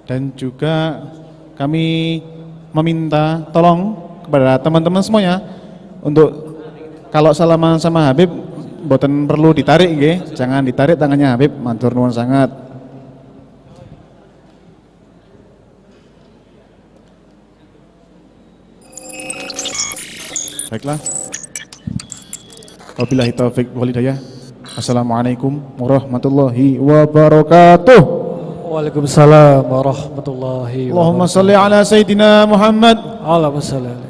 Dan juga kami meminta tolong kepada teman-teman semuanya untuk kalau salaman sama Habib mboten perlu ditarik nggih, jangan ditarik tangannya Habib, matur nuwun sangat. Baiklah. Wabillahi taufik wal hidayah. Assalamualaikum warahmatullahi wabarakatuh. Waalaikumsalam warahmatullahi wabarakatuh. Allahumma shalli ala sayyidina Muhammad. Allahumma shalli